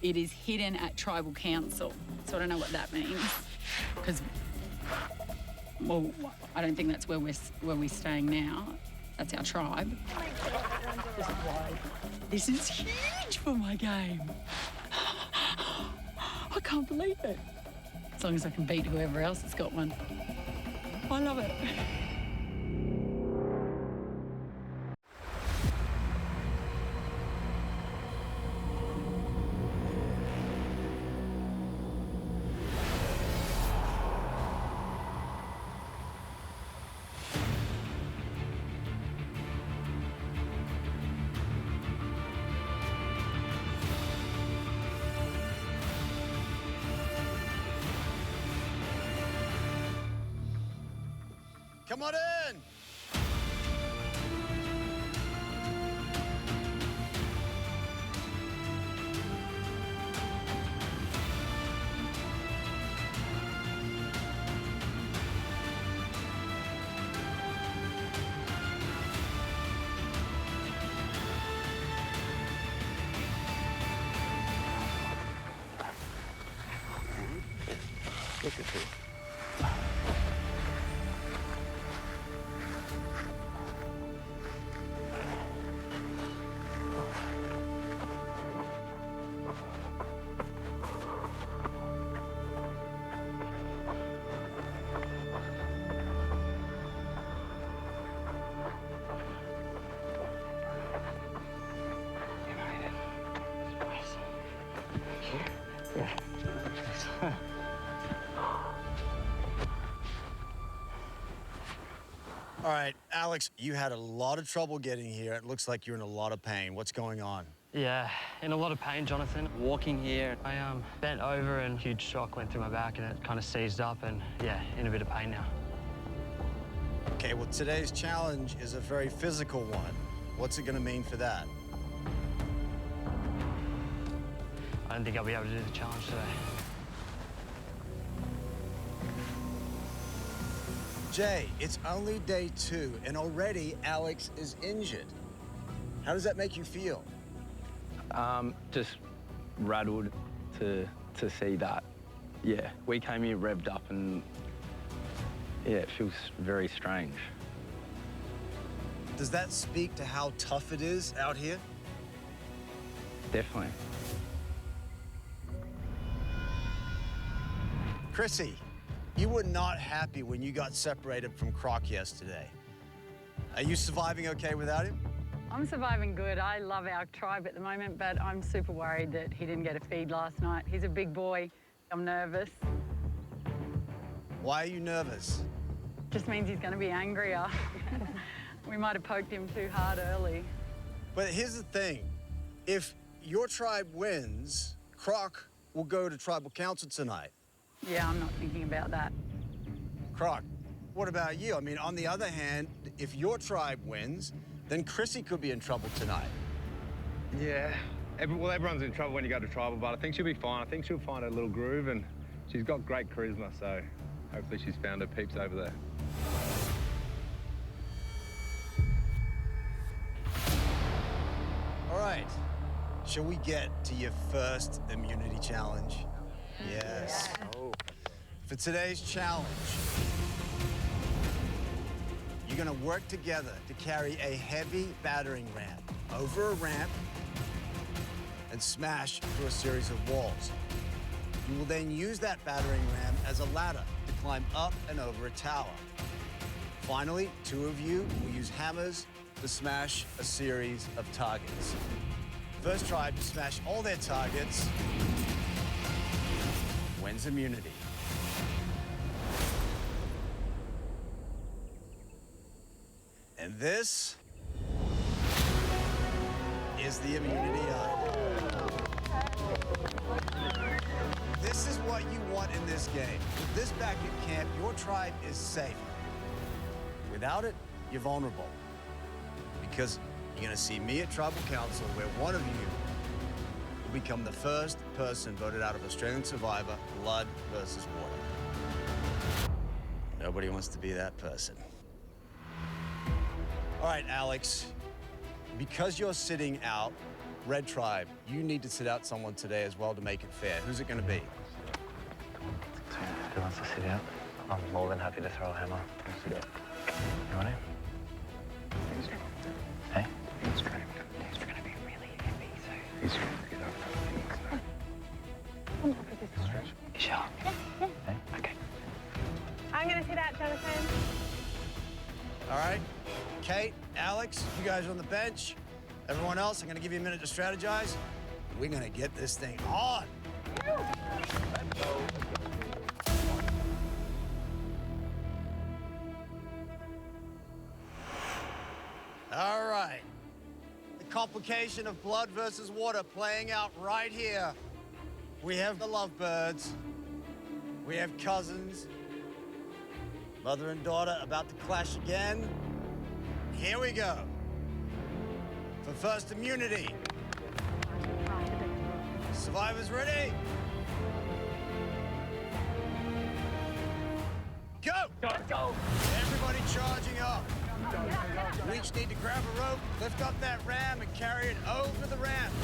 It is hidden at Tribal Council. So I don't know what that means. Because, well, I don't think that's where we're staying now. That's our tribe. This is why. This is huge for my game. I can't believe it. As long as I can beat whoever else has got one. I love it. come on in. Look at this. All right, Alex, you had a lot of trouble getting here. It looks like you're in a lot of pain. What's going on? Yeah, in a lot of pain, Jonathan. Walking here, I bent over and a huge shock went through my back and it kind of seized up and, yeah, in a bit of pain now. Okay, well, today's challenge is a very physical one. What's it going to mean for that? I don't think I'll be able to do the challenge today. Jay, it's only day 2, and already Alex is injured. How does that make you feel? Just rattled to see that. Yeah, we came here revved up and yeah, it feels very strange. Does that speak to how tough it is out here? Definitely. Chrissy, you were not happy when you got separated from Croc yesterday. Are you surviving okay without him? I'm surviving good. I love our tribe at the moment, but I'm super worried that he didn't get a feed last night. He's a big boy. I'm nervous. Why are you nervous? Just means he's going to be angrier. We might have poked him too hard early. But here's the thing. If your tribe wins, Croc will go to tribal council tonight. Yeah, I'm not thinking about that. Croc, what about you? I mean, on the other hand, if your tribe wins, then Chrissy could be in trouble tonight. Yeah. Well, everyone's in trouble when you go to tribal, but I think she'll be fine. I think she'll find her little groove, and she's got great charisma, so hopefully she's found her peeps over there. All right. Shall we get to your first immunity challenge? Yes. Oh. For today's challenge, you're gonna work together to carry a heavy battering ram over a ramp and smash through a series of walls. You will then use that battering ram as a ladder to climb up and over a tower. Finally, 2 of you will use hammers to smash a series of targets. First tribe to smash all their targets wins immunity. And this is the immunity item. This is what you want in this game. With this back at camp, your tribe is safe. Without it, you're vulnerable. Because you're gonna see me at Tribal Council, where one of you will become the first person voted out of Australian Survivor, Blood versus Water. Nobody wants to be that person. All right, Alex, because you're sitting out, Red Tribe, you need to sit out someone today as well to make it fair. Who's it gonna be? Who wants to sit out? I'm more than happy to throw a hammer. You want to? Hey? He's going to be really heavy, so... He's going to get up. You sure? Yeah. Hey? Okay. I'm going to sit out, Jonathan. All right, Kate, Alex, you guys are on the bench. Everyone else, I'm gonna give you a minute to strategize. We're gonna get this thing on. All right. The complication of Blood versus Water playing out right here. We have the Lovebirds. We have Cousins. Mother and daughter about to clash again. Here we go. For first immunity. Survivors ready? Go! Let's go! Everybody charging up. We each need to grab a rope, lift up that ram, and carry it over the ramp.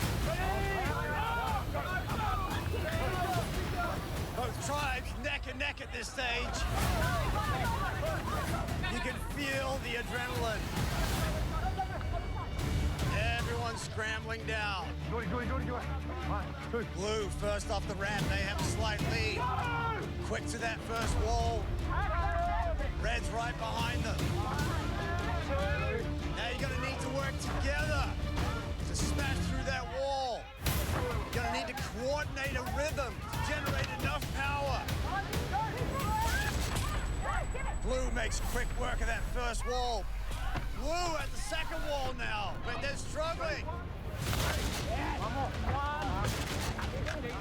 Both tribes neck and neck at this stage. You can feel the adrenaline. Everyone's scrambling down. Blue first off the ramp, they have a slight lead. Quick to that first wall. Red's right behind them. Now you're gonna need to work together to smash through that wall. You're gonna need to coordinate a rhythm to generate enough power. Blue makes quick work of that first wall. Blue at the second wall now, but they're struggling.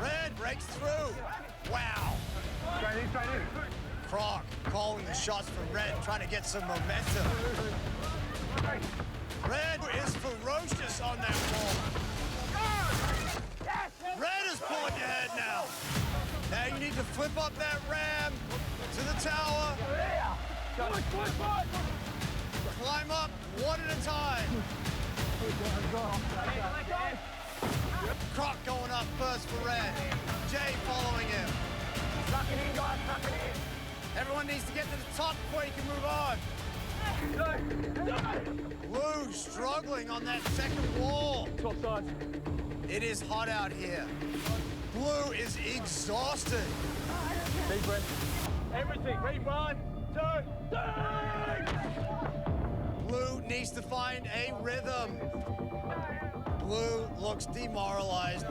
Red breaks through. Wow. Straight in. Croc calling the shots for Red, trying to get some momentum. Red is ferocious on that wall. Red is pulling ahead now. Now you need to flip up that ram to the tower. Climb up one at a time. Croc going up first for Red. Jay following him. Suck it in, guys, suck it in. Everyone needs to get to the top before you can move on. Blue struggling on that second wall. Top sides. It is hot out here. Blue is exhausted. Deep breath. Everything. Ready, 1, 2, 3. Blue needs to find a rhythm. Blue looks demoralized.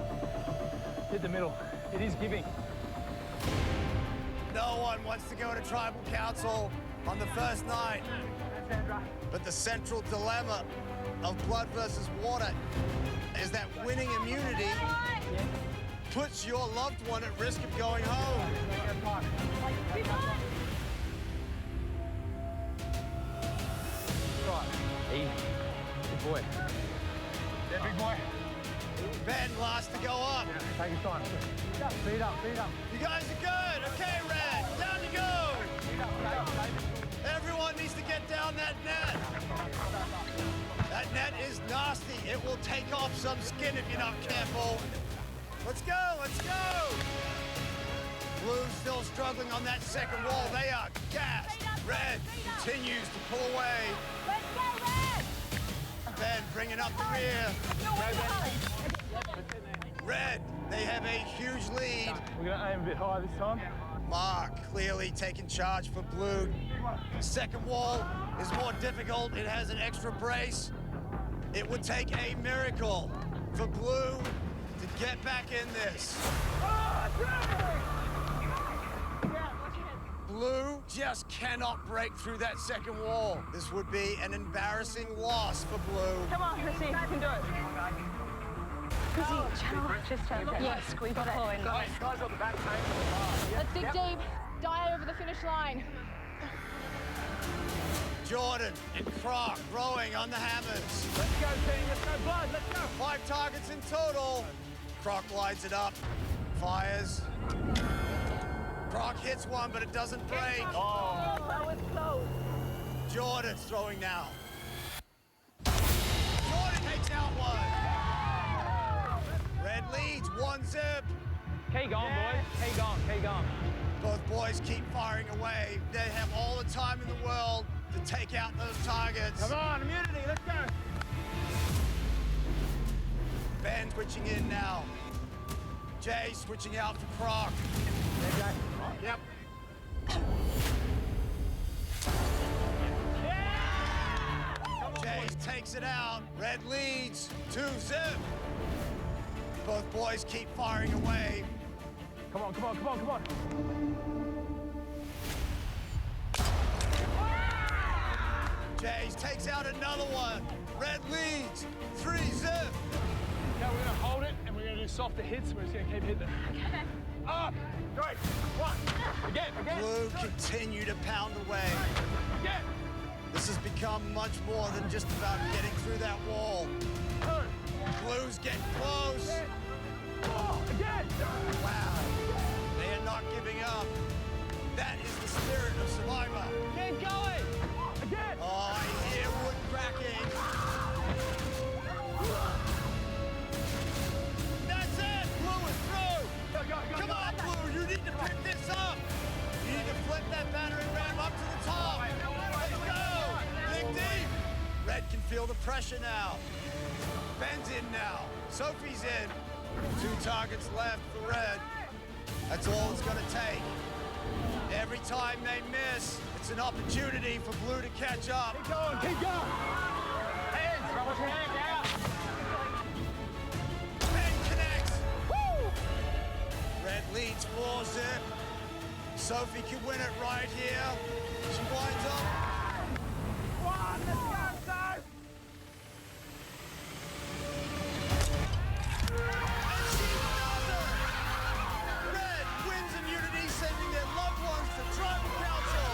Hit the middle. It is giving. No one wants to go to tribal council on the first night. But the central dilemma of blood versus water is that winning immunity puts your loved one at risk of going home. Right. Easy. Good boy. Yeah, big boy. Ben last to go up. Take your time. Speed up. You guys are good. Okay, Red, down you go. Everyone needs to get down that net. That net is nasty. It will take off some skin if you're not careful. Let's go. Blue's still struggling on that second wall. They are gassed. Red continues to pull away. Let's go, Red! Ben bringing up the rear. Red, they have a huge lead. We're going to aim a bit higher this time. Mark clearly taking charge for Blue. Second wall is more difficult. It has an extra brace. It would take a miracle for Blue to get back in this. Blue just cannot break through that second wall. This would be an embarrassing loss for Blue. Come on, Chrissy, you can do it. Chrissy, channel, just take it. Yes, we got it. Guys on the back, Let's dig deep. Die over the finish line. Jordan and Croc rowing on the hammers. Let's go, team. Let's go, Blood. Let's go. 5 targets in total. Croc lights it up. Fires. Croc hits one, but it doesn't break. Oh, that was close. Jordan's throwing now. Jordan takes out one. Red leads 1-0. Keep going, boys. Keep going. Both boys keep firing away. They have all the time in the world to take out those targets. Come on, immunity. Let's go. Ben switching in now. Jay switching out for Croc. Yep. Jay takes it out. Red leads 2-0. Both boys keep firing away. Come on. Jays takes out another one. Red leads 3-0. Now we're going to hold it and we're going to do softer hits. We're just going to keep hitting it. Okay. Up. 3, 1. Again. Blue continue to pound away. Again. This has become much more than just about getting through that wall. Blue's getting close. Again. Wow. They are not giving up. That is the spirit of Survivor. Keep going. Again. Oh, I hear wood cracking. That's it. Blue is through. Come on, Blue. You need to pick this up. You need to flip that battering ram up to the top. Let's go. Dig deep. Red can feel the pressure now. Ben's in now. Sophie's in. 2 targets left for Red. That's all it's going to take. Every time they miss, it's an opportunity for Blue to catch up. Keep going. Keep going. Hands. Rubber your hand out. Ben connects. Woo! Red leads 4-0. Sophie can win it right here. She winds up. One. Let's go, Soph. Red wins immunity, sending their loved ones to Tribal Council.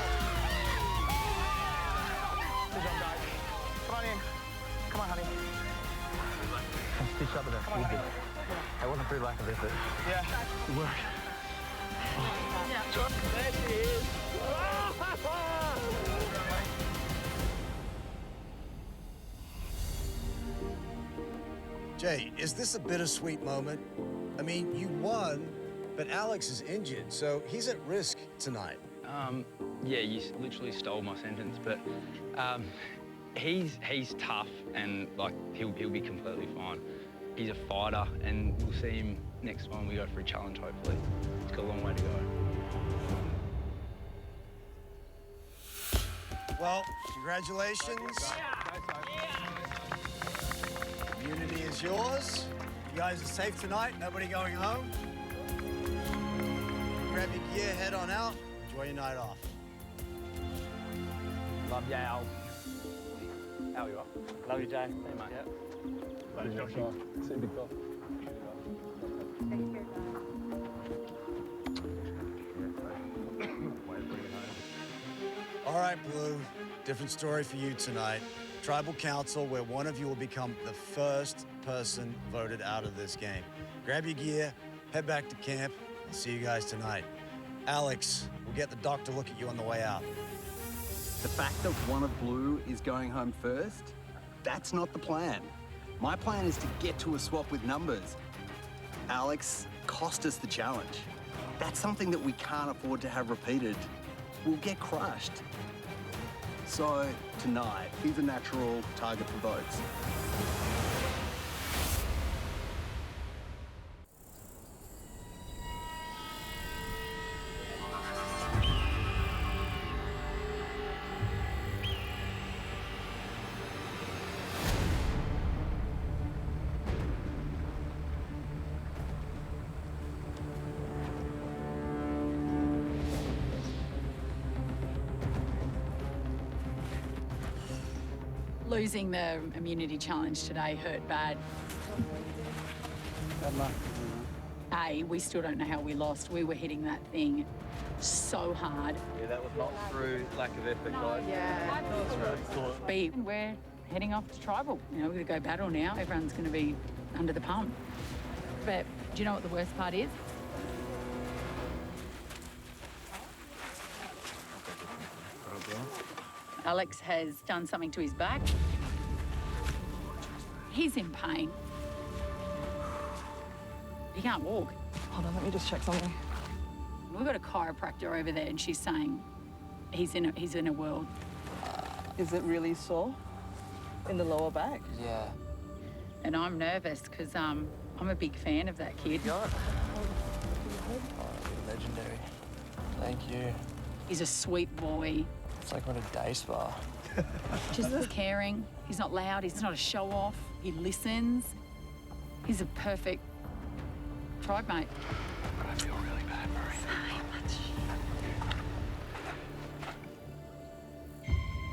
Good job, guys. Come on in. Come on, honey. Stitch up with that. Come on, honey. It wasn't through lack of effort. Yeah. It worked. There she is. Jay, is this a bittersweet moment? I mean, you won, but Alex is injured, so he's at risk tonight. Yeah, you literally stole my sentence, but he's tough and like he'll be completely fine. He's a fighter, and we'll see him next time we go for a challenge. Hopefully, it's got a long way to go. Well, congratulations. Immunity is yours. You guys are safe tonight. Nobody going home. Grab your gear, head on out. Enjoy your night off. Love you, Al. Al, you are. Love you, Jay. Hey, mate. Yep. Love you, Joshua. See you, big dog. All right, Blue. Different story for you tonight. Tribal Council, where one of you will become the first person voted out of this game. Grab your gear, head back to camp. I'll see you guys tonight. Alex, we'll get the doc to look at you on the way out. The fact that one of Blue is going home first, that's not the plan. My plan is to get to a swap with numbers. Alex cost us the challenge. That's something that we can't afford to have repeated. We'll get crushed. So, tonight, he's a natural target for votes. Losing the immunity challenge today hurt bad. A, we still don't know how we lost. We were hitting that thing so hard. Yeah, that was not through lack of effort, guys. Yeah. B, we're heading off to Tribal. You know, we're going to go battle now. Everyone's going to be under the pump. But do you know what the worst part is? Alex has done something to his back. He's in pain. He can't walk. Hold on, let me just check something. We've got a chiropractor over there, and she's saying he's in a world. Is it really sore in the lower back? Yeah. And I'm nervous because I'm a big fan of that kid. You're Legendary. Thank you. He's a sweet boy. It's like we're at a day spa. Just caring. He's not loud. He's not a show-off. He listens. He's a perfect tribe mate. I feel really bad, Marie.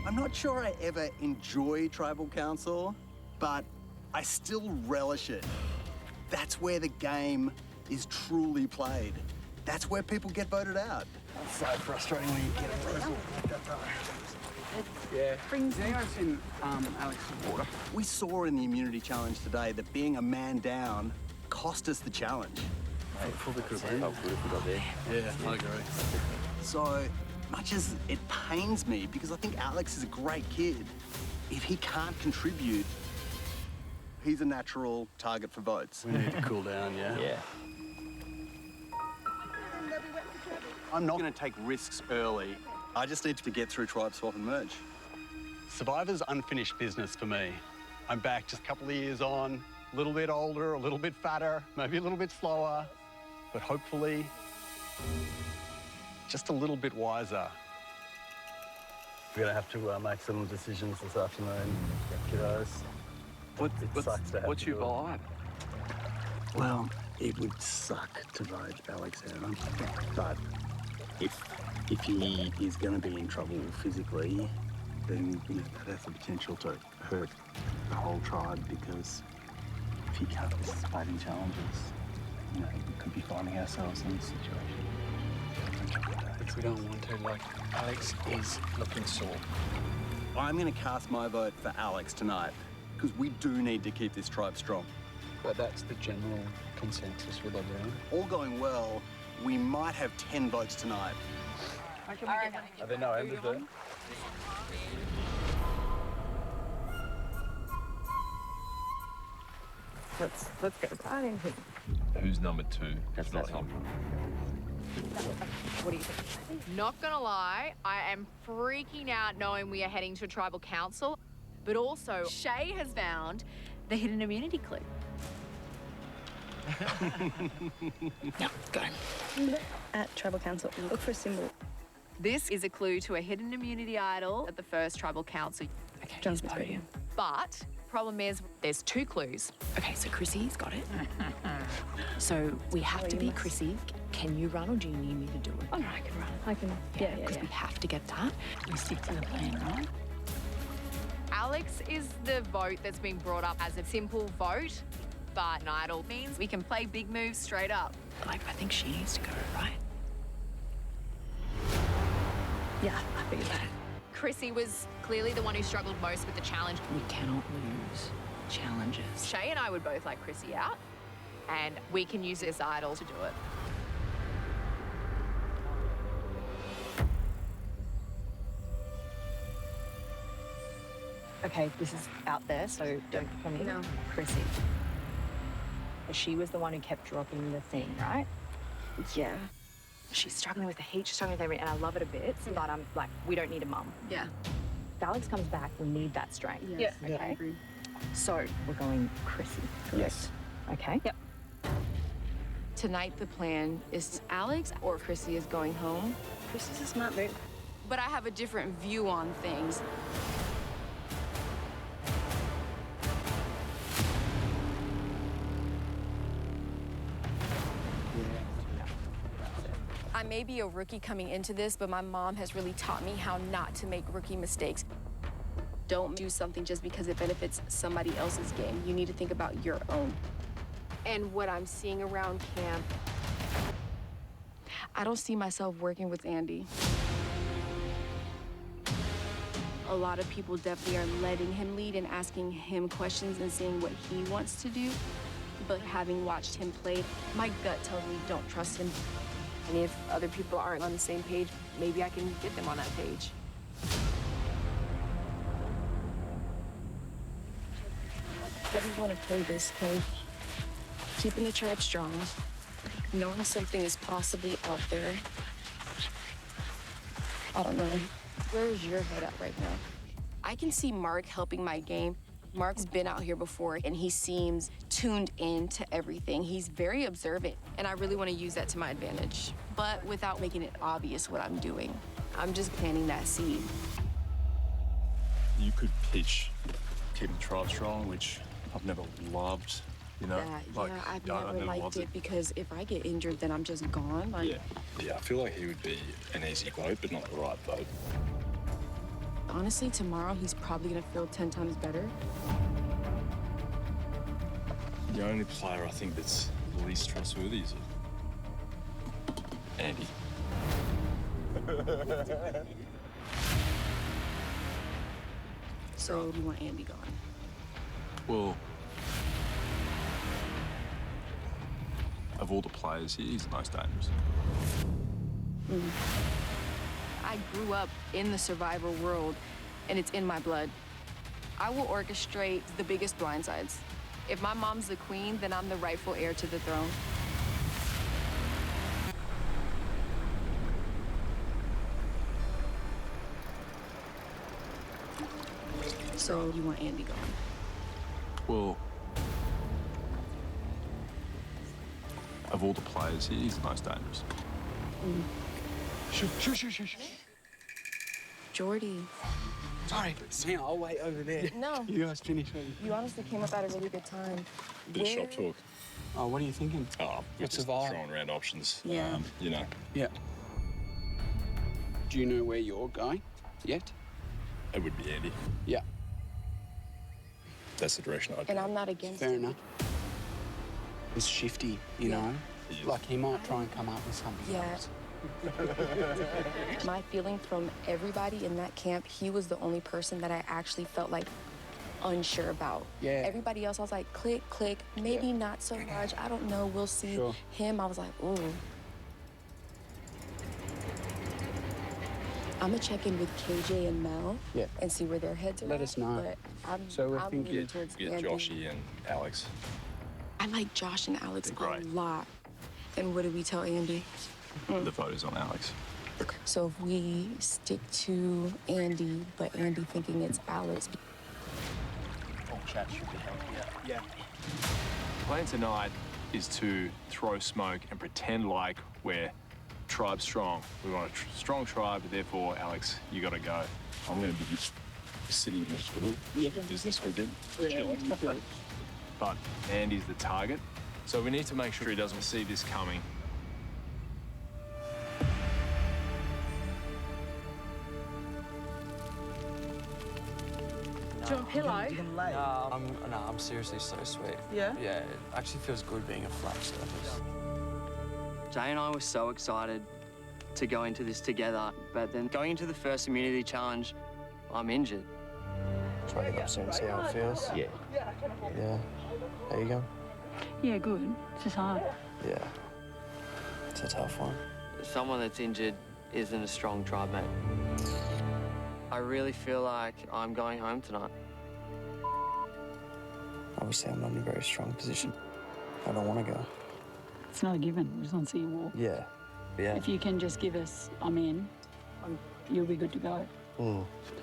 I'm not sure I ever enjoy Tribal Council, but I still relish it. That's where the game is truly played. that's where people get voted out. It's so frustrating when you get a road like that, though. Yeah. Has anyone seen Alex's water? We saw in the immunity challenge today that being a man down cost us the challenge. Mate, probably could have helped if we got there. Yeah, I agree. So much as it pains me, because I think Alex is a great kid, if he can't contribute, he's a natural target for votes. We need to cool down, yeah? Yeah. I'm not going to take risks early. I just need to get through Tribe Swap and Merge. Survivor's unfinished business for me. I'm back just a couple of years on, a little bit older, a little bit fatter, maybe a little bit slower, but hopefully just a little bit wiser. We're going to have to make some decisions this afternoon, kiddos. What's your vibe? Well, it would suck to vote Alex out, but if he is going to be in trouble physically, then that has the potential to hurt the whole tribe, because if he can't participate in challenges, we could be finding ourselves in this situation. Which we don't want to. Like, Alex is looking sore. I'm going to cast my vote for Alex tonight, because we do need to keep this tribe strong. But that's the general consensus with everyone. All going well, we might have 10 votes tonight. Are there no embers there? Let's get started. Who's number 2? That's not him. What do you think? Not gonna lie, I am freaking out knowing we are heading to a tribal council, but also Shay has found the hidden immunity clue. No, go. At Tribal Council, look for a symbol. This is a clue to a hidden immunity idol at the first tribal council. Okay, John's podium. But problem is, there's 2 clues. Okay, so Chrissy's got it. So we have to be Chrissy. Can you run or do you need me to do it? Oh, no, I can run. I can. Yeah. Because we have to get that. We stick to the plan, right? Alex is the vote that's been brought up as a simple vote, but an idol means we can play big moves straight up. Like, I think she needs to go, right? Yeah, I figured that. Chrissy was clearly the one who struggled most with the challenge. We cannot lose challenges. Shay and I would both like Chrissy out, and we can use this idol to do it. Okay, this is out there, so don't call me. No. Chrissy. She was the one who kept dropping the thing, right? Yeah. She's struggling with the heat, she's struggling with everything, and I love it a bit, but I'm like, we don't need a mum. Yeah. If Alex comes back, we need that strength. Yes. Okay? Yeah, I agree. So, we're going Chrissy. Yes. Okay? Yep. Tonight, the plan is Alex or Chrissy is going home. Chrissy's a smart move. But I have a different view on things. I may be a rookie coming into this, but my mom has really taught me how not to make rookie mistakes. Don't do something just because it benefits somebody else's game. You need to think about your own. And what I'm seeing around camp, I don't see myself working with Andy. A lot of people definitely are letting him lead and asking him questions and seeing what he wants to do. But having watched him play, my gut tells me don't trust him. And if other people aren't on the same page, maybe I can get them on that page. I just want to play this game. Keeping the tribe strong, knowing something is possibly out there. I don't know. Where is your head at right now? I can see Mark helping my game. Mark's been out here before, and he seems tuned in to everything. He's very observant, and I really want to use that to my advantage, but without making it obvious what I'm doing. I'm just planting that seed. You could pitch keeping the tribe strong, which I've never loved, you know? I've never liked it because if I get injured, then I'm just gone. Yeah, I feel like he would be an easy vote, but not the right vote. Honestly, tomorrow he's probably gonna feel 10 times better. The only player I think that's least trustworthy is Andy. So you want Andy gone? Well, of all the players here, he's the most dangerous. I grew up in the survivor world, and it's in my blood. I will orchestrate the biggest blindsides. If my mom's the queen, then I'm the rightful heir to the throne. So you want Andy gone? Well, of all the players here, he's the most dangerous. Shh. Jordy. Sorry, Sam, I'll wait over there. No. You guys finish. You honestly came up at a really good time. Bit of shop talk. Oh, what are you thinking? Oh, we're What's just the vibe? throwing around options. Yeah. You know. Yeah. Do you know where you're going yet? It would be Andy. Yeah. That's the direction I'd And I'm not against Fair it. enough. It's shifty, you know? Like, he might try and come up with something Yeah. else. My feeling from everybody in that camp, he was the only person that I actually felt like unsure about. Yeah. Everybody else, I was like, click, maybe not so much. I don't know, we'll see. Sure. Him, I was like, ooh. I'm gonna check in with KJ and Mel and see where their heads are Let at, us know. But I'm, So we're I'm thinking- leaning towards Get Andy. Joshy and Alex. I like Josh and Alex They're great. a lot. And what did we tell Andy? The vote is on Alex. So if we stick to Andy, but Andy thinking it's Alex. All chat should be healthy. Yeah. Plan tonight is to throw smoke and pretend like we're tribe strong. We want a strong tribe, therefore, Alex, you gotta go. I'm gonna be sitting in this little business with him, chilling. But Andy's the target, so we need to make sure he doesn't see this coming. Do you want a pillow? No, I'm seriously so sweet. Yeah? Yeah, it actually feels good being a flat surface. Jay and I were so excited to go into this together, but then going into the first immunity challenge, I'm injured. Try to get up soon, see how it feels. Yeah. Yeah. There you go. Yeah, good. It's just hard. Yeah. It's a tough one. Someone that's injured isn't a strong tribe mate. I really feel like I'm going home tonight. Obviously, I'm not in a very strong position. I don't want to go. It's not a given. We just want to see you walk. Yeah. Yeah. If you can just give us, I'm in, you'll be good to go.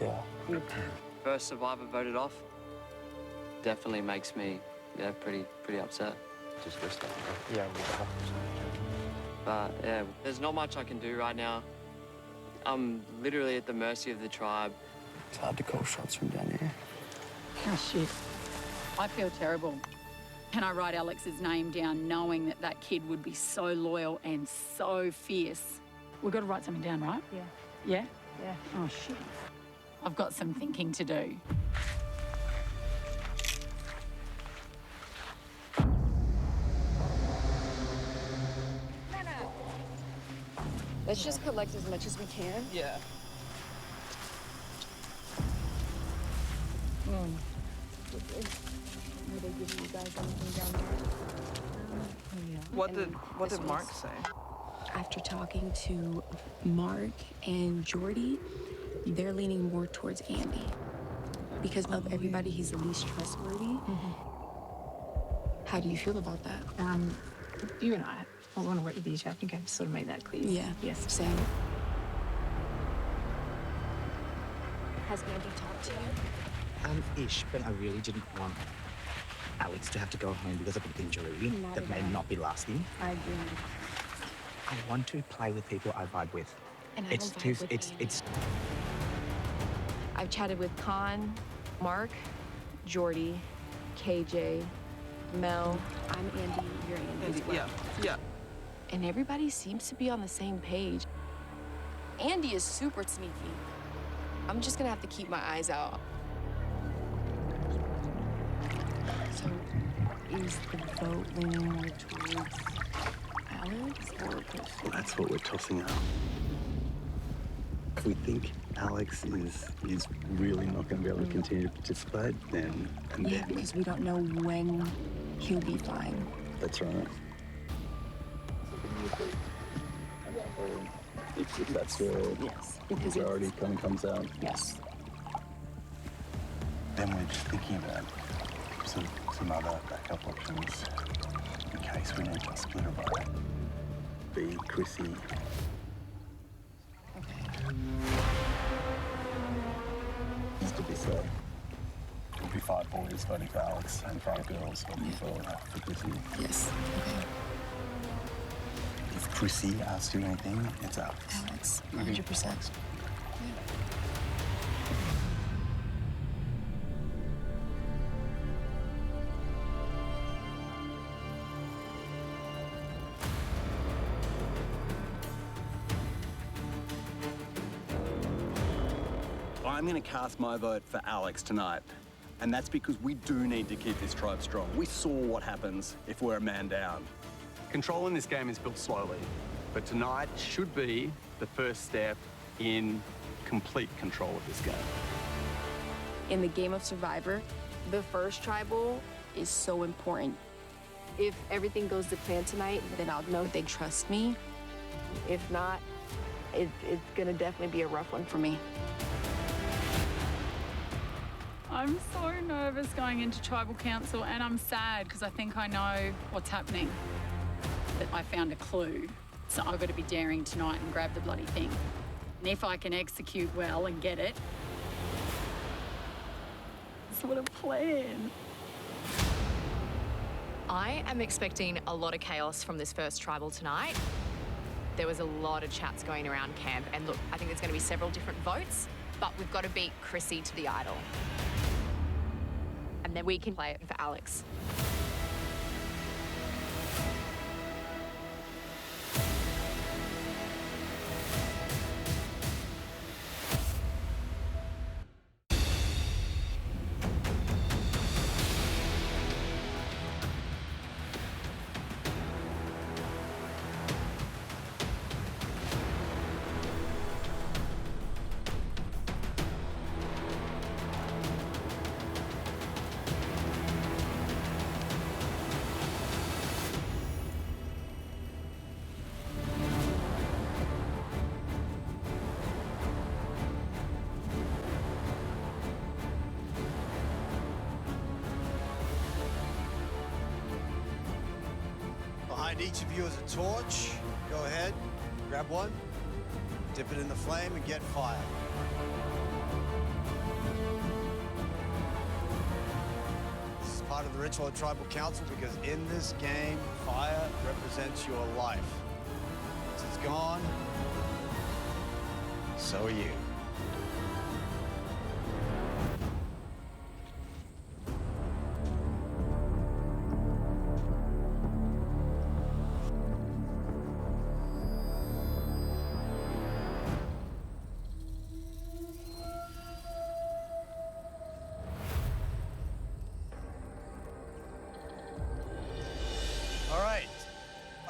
Yeah. First survivor voted off definitely makes me, pretty upset. Just rest up. Yeah, But yeah, there's not much I can do right now. I'm literally at the mercy of the tribe. It's hard to call shots from down here. Oh, shit. I feel terrible. Can I write Alex's name down knowing that that kid would be so loyal and so fierce? We've got to write something down, right? Yeah. Yeah? Yeah. Oh, shit. I've got some thinking to do. Let's just collect as much as we can. Yeah. Were they giving you guys anything down there? What did Mark say? After talking to Mark and Jordy, they're leaning more towards Andy. Because of everybody, he's the least trustworthy. How do you feel about that? You and I want to work with each other. I think I've sort of made that clear. Yeah. Yes. Same. Has Andy talked to you? Ish, but I really didn't want Alex to have to go home because of an injury Not that at may all. not be lasting. I agree. I want to play with people I vibe with. And I don't vibe with it's I've chatted with Khan, Mark, Jordy, KJ, Mel. I'm Andy, you're Andy as well. Yeah. And everybody seems to be on the same page. Andy is super sneaky. I'm just gonna have to keep my eyes out. So, is the vote leaning more towards Alex or Chris? That's what we're tossing up. If we think Alex is really not going to be able to continue to participate, then... Yeah, because we don't know when he'll be fine. That's right. If that's where the majority kind of comes out. Yes. Then we're just thinking about some other backup options in case we need to split a vote. Be Chrissy. Just to be safe. It'll be 5 boys voting for Alex and 5 girls voting for Chrissy. Yes. Okay. If Chrissy asks you anything, it's Alex. Alex, 100%. I'm going to cast my vote for Alex tonight. And that's because we do need to keep this tribe strong. We saw what happens if we're a man down. Control in this game is built slowly, but tonight should be the first step in complete control of this game. In the game of Survivor, the first tribal is so important. If everything goes to plan tonight, then I'll know they trust me. If not, it's gonna definitely be a rough one for me. I'm so nervous going into Tribal Council, and I'm sad because I think I know what's happening. That I found a clue, so I've got to be daring tonight and grab the bloody thing. And if I can execute well and get it, that's what a plan. I am expecting a lot of chaos from this first tribal tonight. There was a lot of chats going around camp, and look, I think there's going to be several different votes, but we've got to beat Chrissy to the idol. And then we can play it for Alex. Behind each of you is a torch. Go ahead, grab one, dip it in the flame, and get fire. This is part of the ritual of Tribal Council because in this game, fire represents your life. Once it's gone, so are you.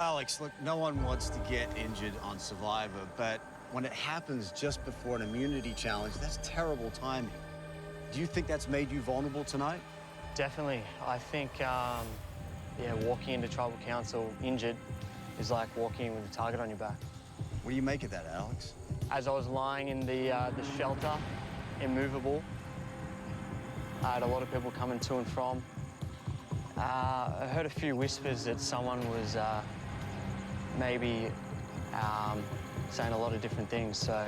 Alex, look, no one wants to get injured on Survivor, but when it happens just before an immunity challenge, that's terrible timing. Do you think that's made you vulnerable tonight? Definitely. I think, yeah, walking into Tribal Council injured is like walking with a target on your back. What do you make of that, Alex? As I was lying in the shelter, immovable, I had a lot of people coming to and from. I heard a few whispers that someone was maybe saying a lot of different things, so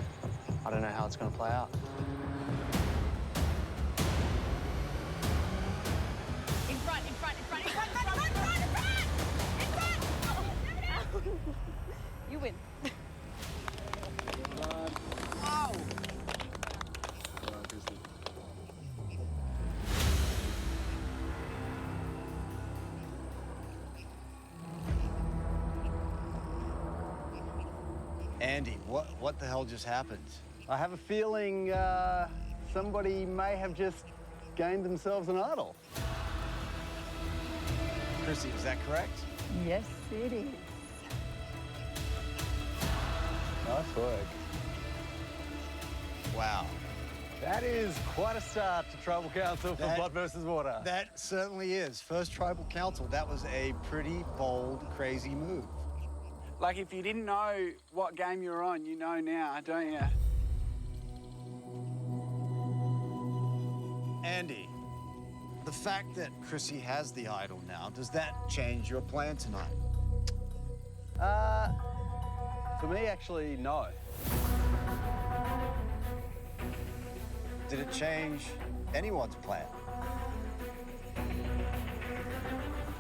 I don't know how it's going to play out. In front, in front, in front, in front, in front, in front, in front, in front! You win. Wow! Andy, what the hell just happened? I have a feeling somebody may have just gained themselves an idol. Chrissy, is that correct? Yes, it is. Nice work. Wow. That is quite a start to Tribal Council for Blood versus Water. That certainly is. First Tribal Council, that was a pretty bold, crazy move. Like, if you didn't know what game you were on, you know now, don't you? Andy, the fact that Chrissy has the idol now, does that change your plan tonight? For me, actually, no. Did it change anyone's plan?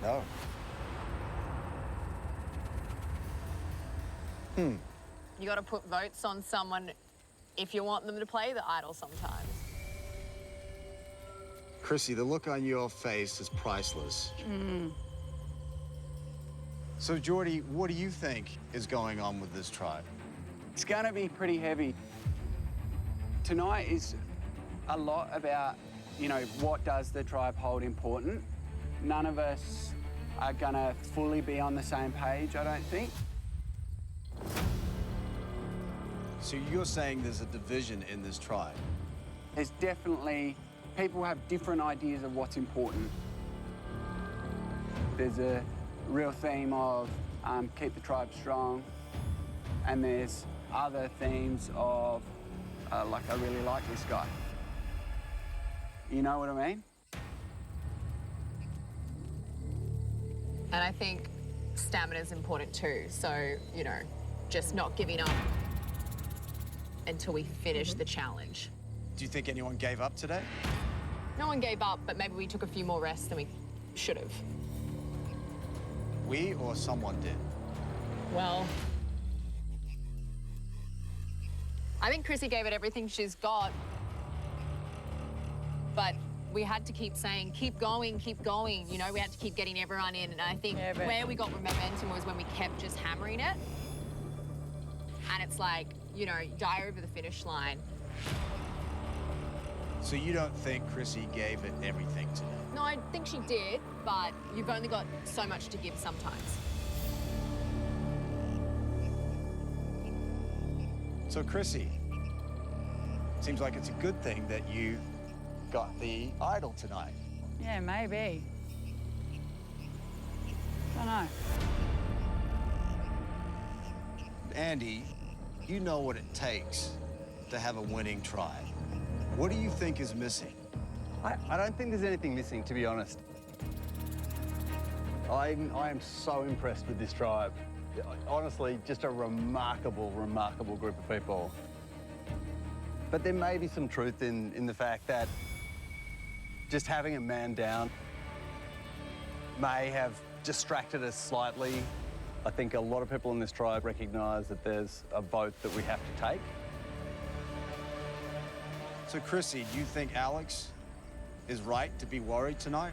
No. You got to put votes on someone if you want them to play the idol sometimes. Chrissy, the look on your face is priceless. So, Geordie, what do you think is going on with this tribe? It's going to be pretty heavy. Tonight is a lot about, you know, what does the tribe hold important. None of us are going to fully be on the same page, I don't think. So you're saying there's a division in this tribe? There's definitely, people have different ideas of what's important. There's a real theme of keep the tribe strong, and there's other themes of, like, I really like this guy. You know what I mean? And I think stamina is important too. So, you know, just not giving up until we finish the challenge. Do you think anyone gave up today? No one gave up, but maybe we took a few more rests than we should have. We or someone did? Well, I think Chrissy gave it everything she's got. But we had to keep saying, keep going, keep going. You know, we had to keep getting everyone in. And I think where we got momentum was when we kept just hammering it. And it's like, you know, die over the finish line. So you don't think Chrissy gave it everything today? No, I think she did, but you've only got so much to give sometimes. So, Chrissy, seems like it's a good thing that you got the idol tonight. Yeah, maybe. I don't know. Andy, you know what it takes to have a winning tribe. What do you think is missing? I don't think there's anything missing, to be honest. I am so impressed with this tribe. Honestly, just a remarkable, remarkable group of people. But there may be some truth in the fact that just having a man down may have distracted us slightly. I think a lot of people in this tribe recognise that there's a vote that we have to take. So, Chrissy, do you think Alex is right to be worried tonight?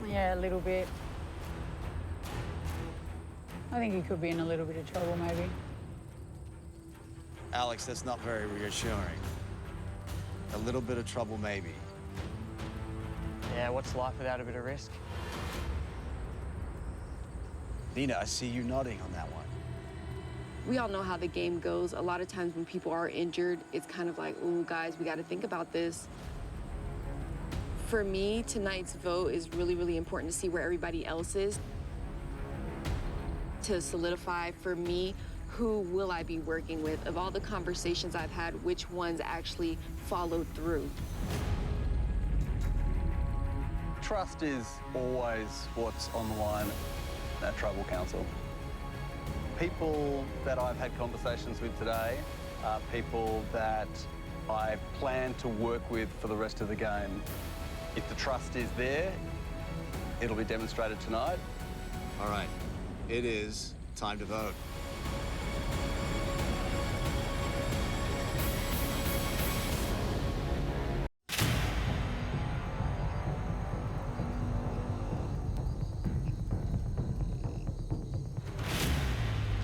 Yeah, a little bit. I think he could be in a little bit of trouble, maybe. Alex, that's not very reassuring. A little bit of trouble, maybe. Yeah, what's life without a bit of risk? Nina, I see you nodding on that one. We all know how the game goes. A lot of times when people are injured, it's kind of like, ooh, guys, we got to think about this. For me, tonight's vote is really, really important to see where everybody else is. To solidify, for me, who will I be working with? Of all the conversations I've had, which ones actually followed through? Trust is always what's on the line at Tribal Council. People that I've had conversations with today are people that I plan to work with for the rest of the game. If the trust is there, it'll be demonstrated tonight. All right, it is time to vote.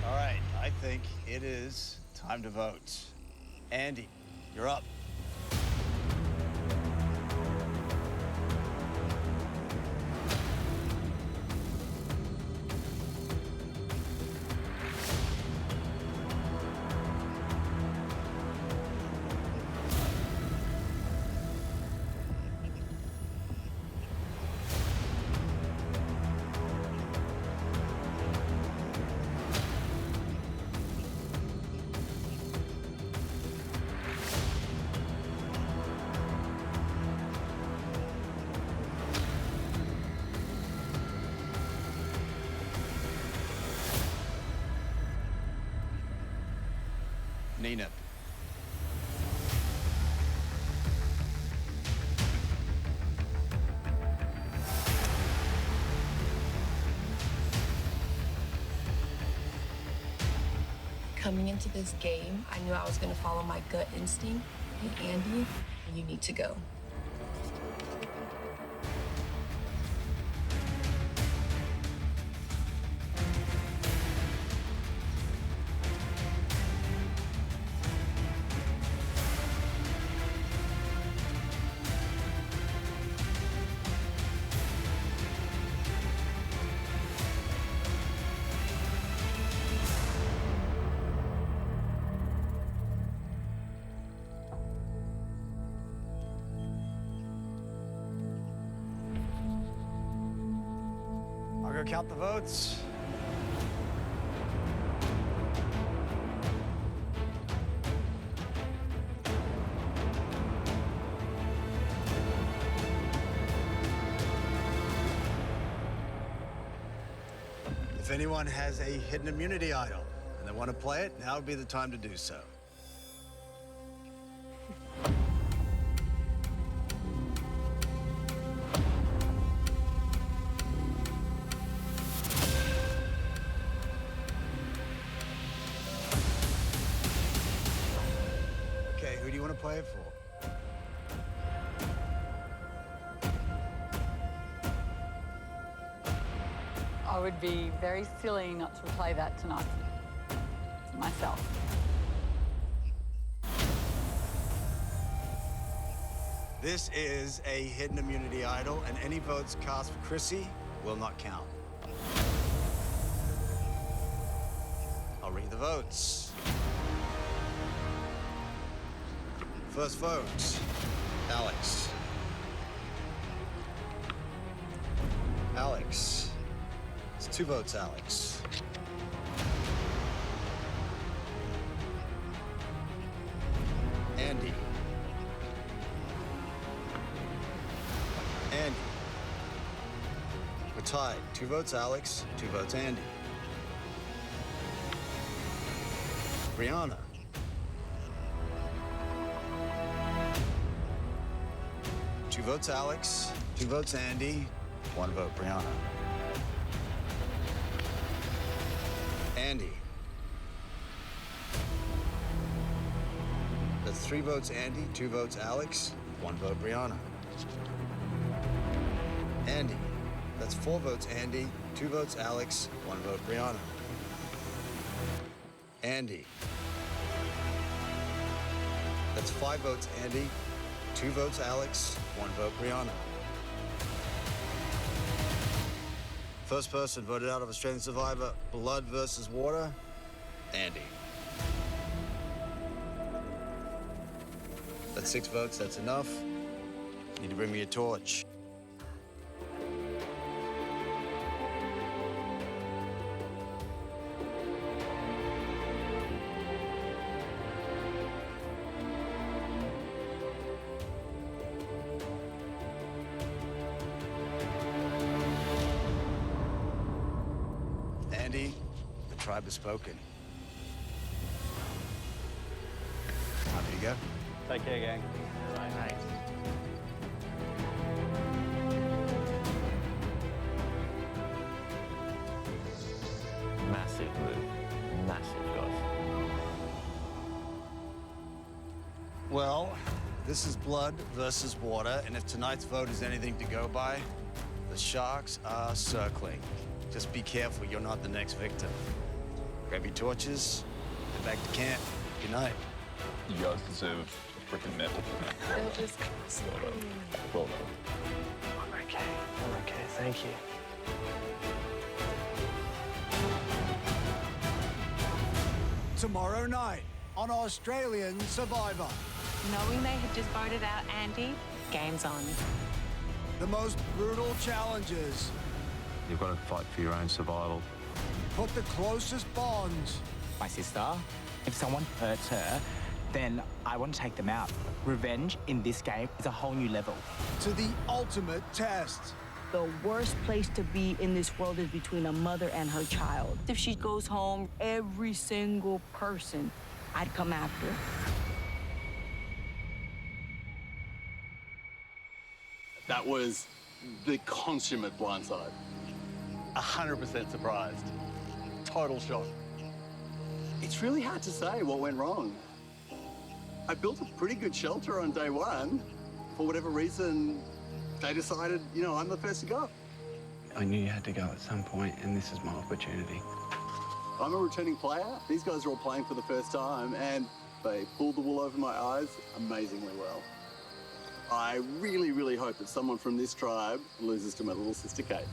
All right, I think it is time to vote. Andy, you're up. mean it. Coming into this game, I knew I was going to follow my gut instinct. Hey, Andy, you need to go. I'll go count the votes. If anyone has a hidden immunity idol and they want to play it, now would be the time to do so. Okay, who do you want to play it for? I would be very silly not to play that tonight myself. This is a hidden immunity idol, and any votes cast for Chrissy will not count. I'll read the votes. First vote, Alex. Alex. It's 2 votes, Alex. Andy. Andy. We're tied. 2 votes, Alex. 2 votes, Andy. Brianna. Two votes, Alex. 2 votes, Andy. 1 vote, Brianna. Andy. That's 3 votes, Andy. 2 votes, Alex. 1 vote, Brianna. Andy. That's 4 votes, Andy. 2 votes, Alex. 1 vote, Brianna. Andy. That's 5 votes, Andy. 2 votes, Alex. 1 vote, Brianna. First person voted out of Australian Survivor, Blood versus Water, Andy. That's 6 votes, that's enough. You need to bring me a torch. Andy, the tribe has spoken. Off you go. Take care, gang. Right, mate. Massive move. Massive, guys. Well, this is blood versus water, and if tonight's vote is anything to go by, the Sharks are circling. Just be careful, you're not the next victim. Grab your torches, head back to camp. Good night. You guys deserve a freaking medal. Well done. Well done. I'm okay, thank you. Tomorrow night on Australian Survivor. Knowing they had just voted out Andy, Game's on. The most brutal challenges. You've got to fight for your own survival. Put the closest bonds. My sister, if someone hurts her, then I want to take them out. Revenge in this game is a whole new level. To the ultimate test. The worst place to be in this world is between a mother and her child. If she goes home, every single person I'd come after. That was the consummate blindside. 100% surprised. Total shock. It's really hard to say what went wrong. I built a pretty good shelter on day one. For whatever reason, they decided, you know, I'm the first to go. I knew you had to go at some point, and this is my opportunity. I'm a returning player. These guys are all playing for the first time, and they pulled the wool over my eyes amazingly well. I really, really hope that someone from this tribe loses to my little sister Kate.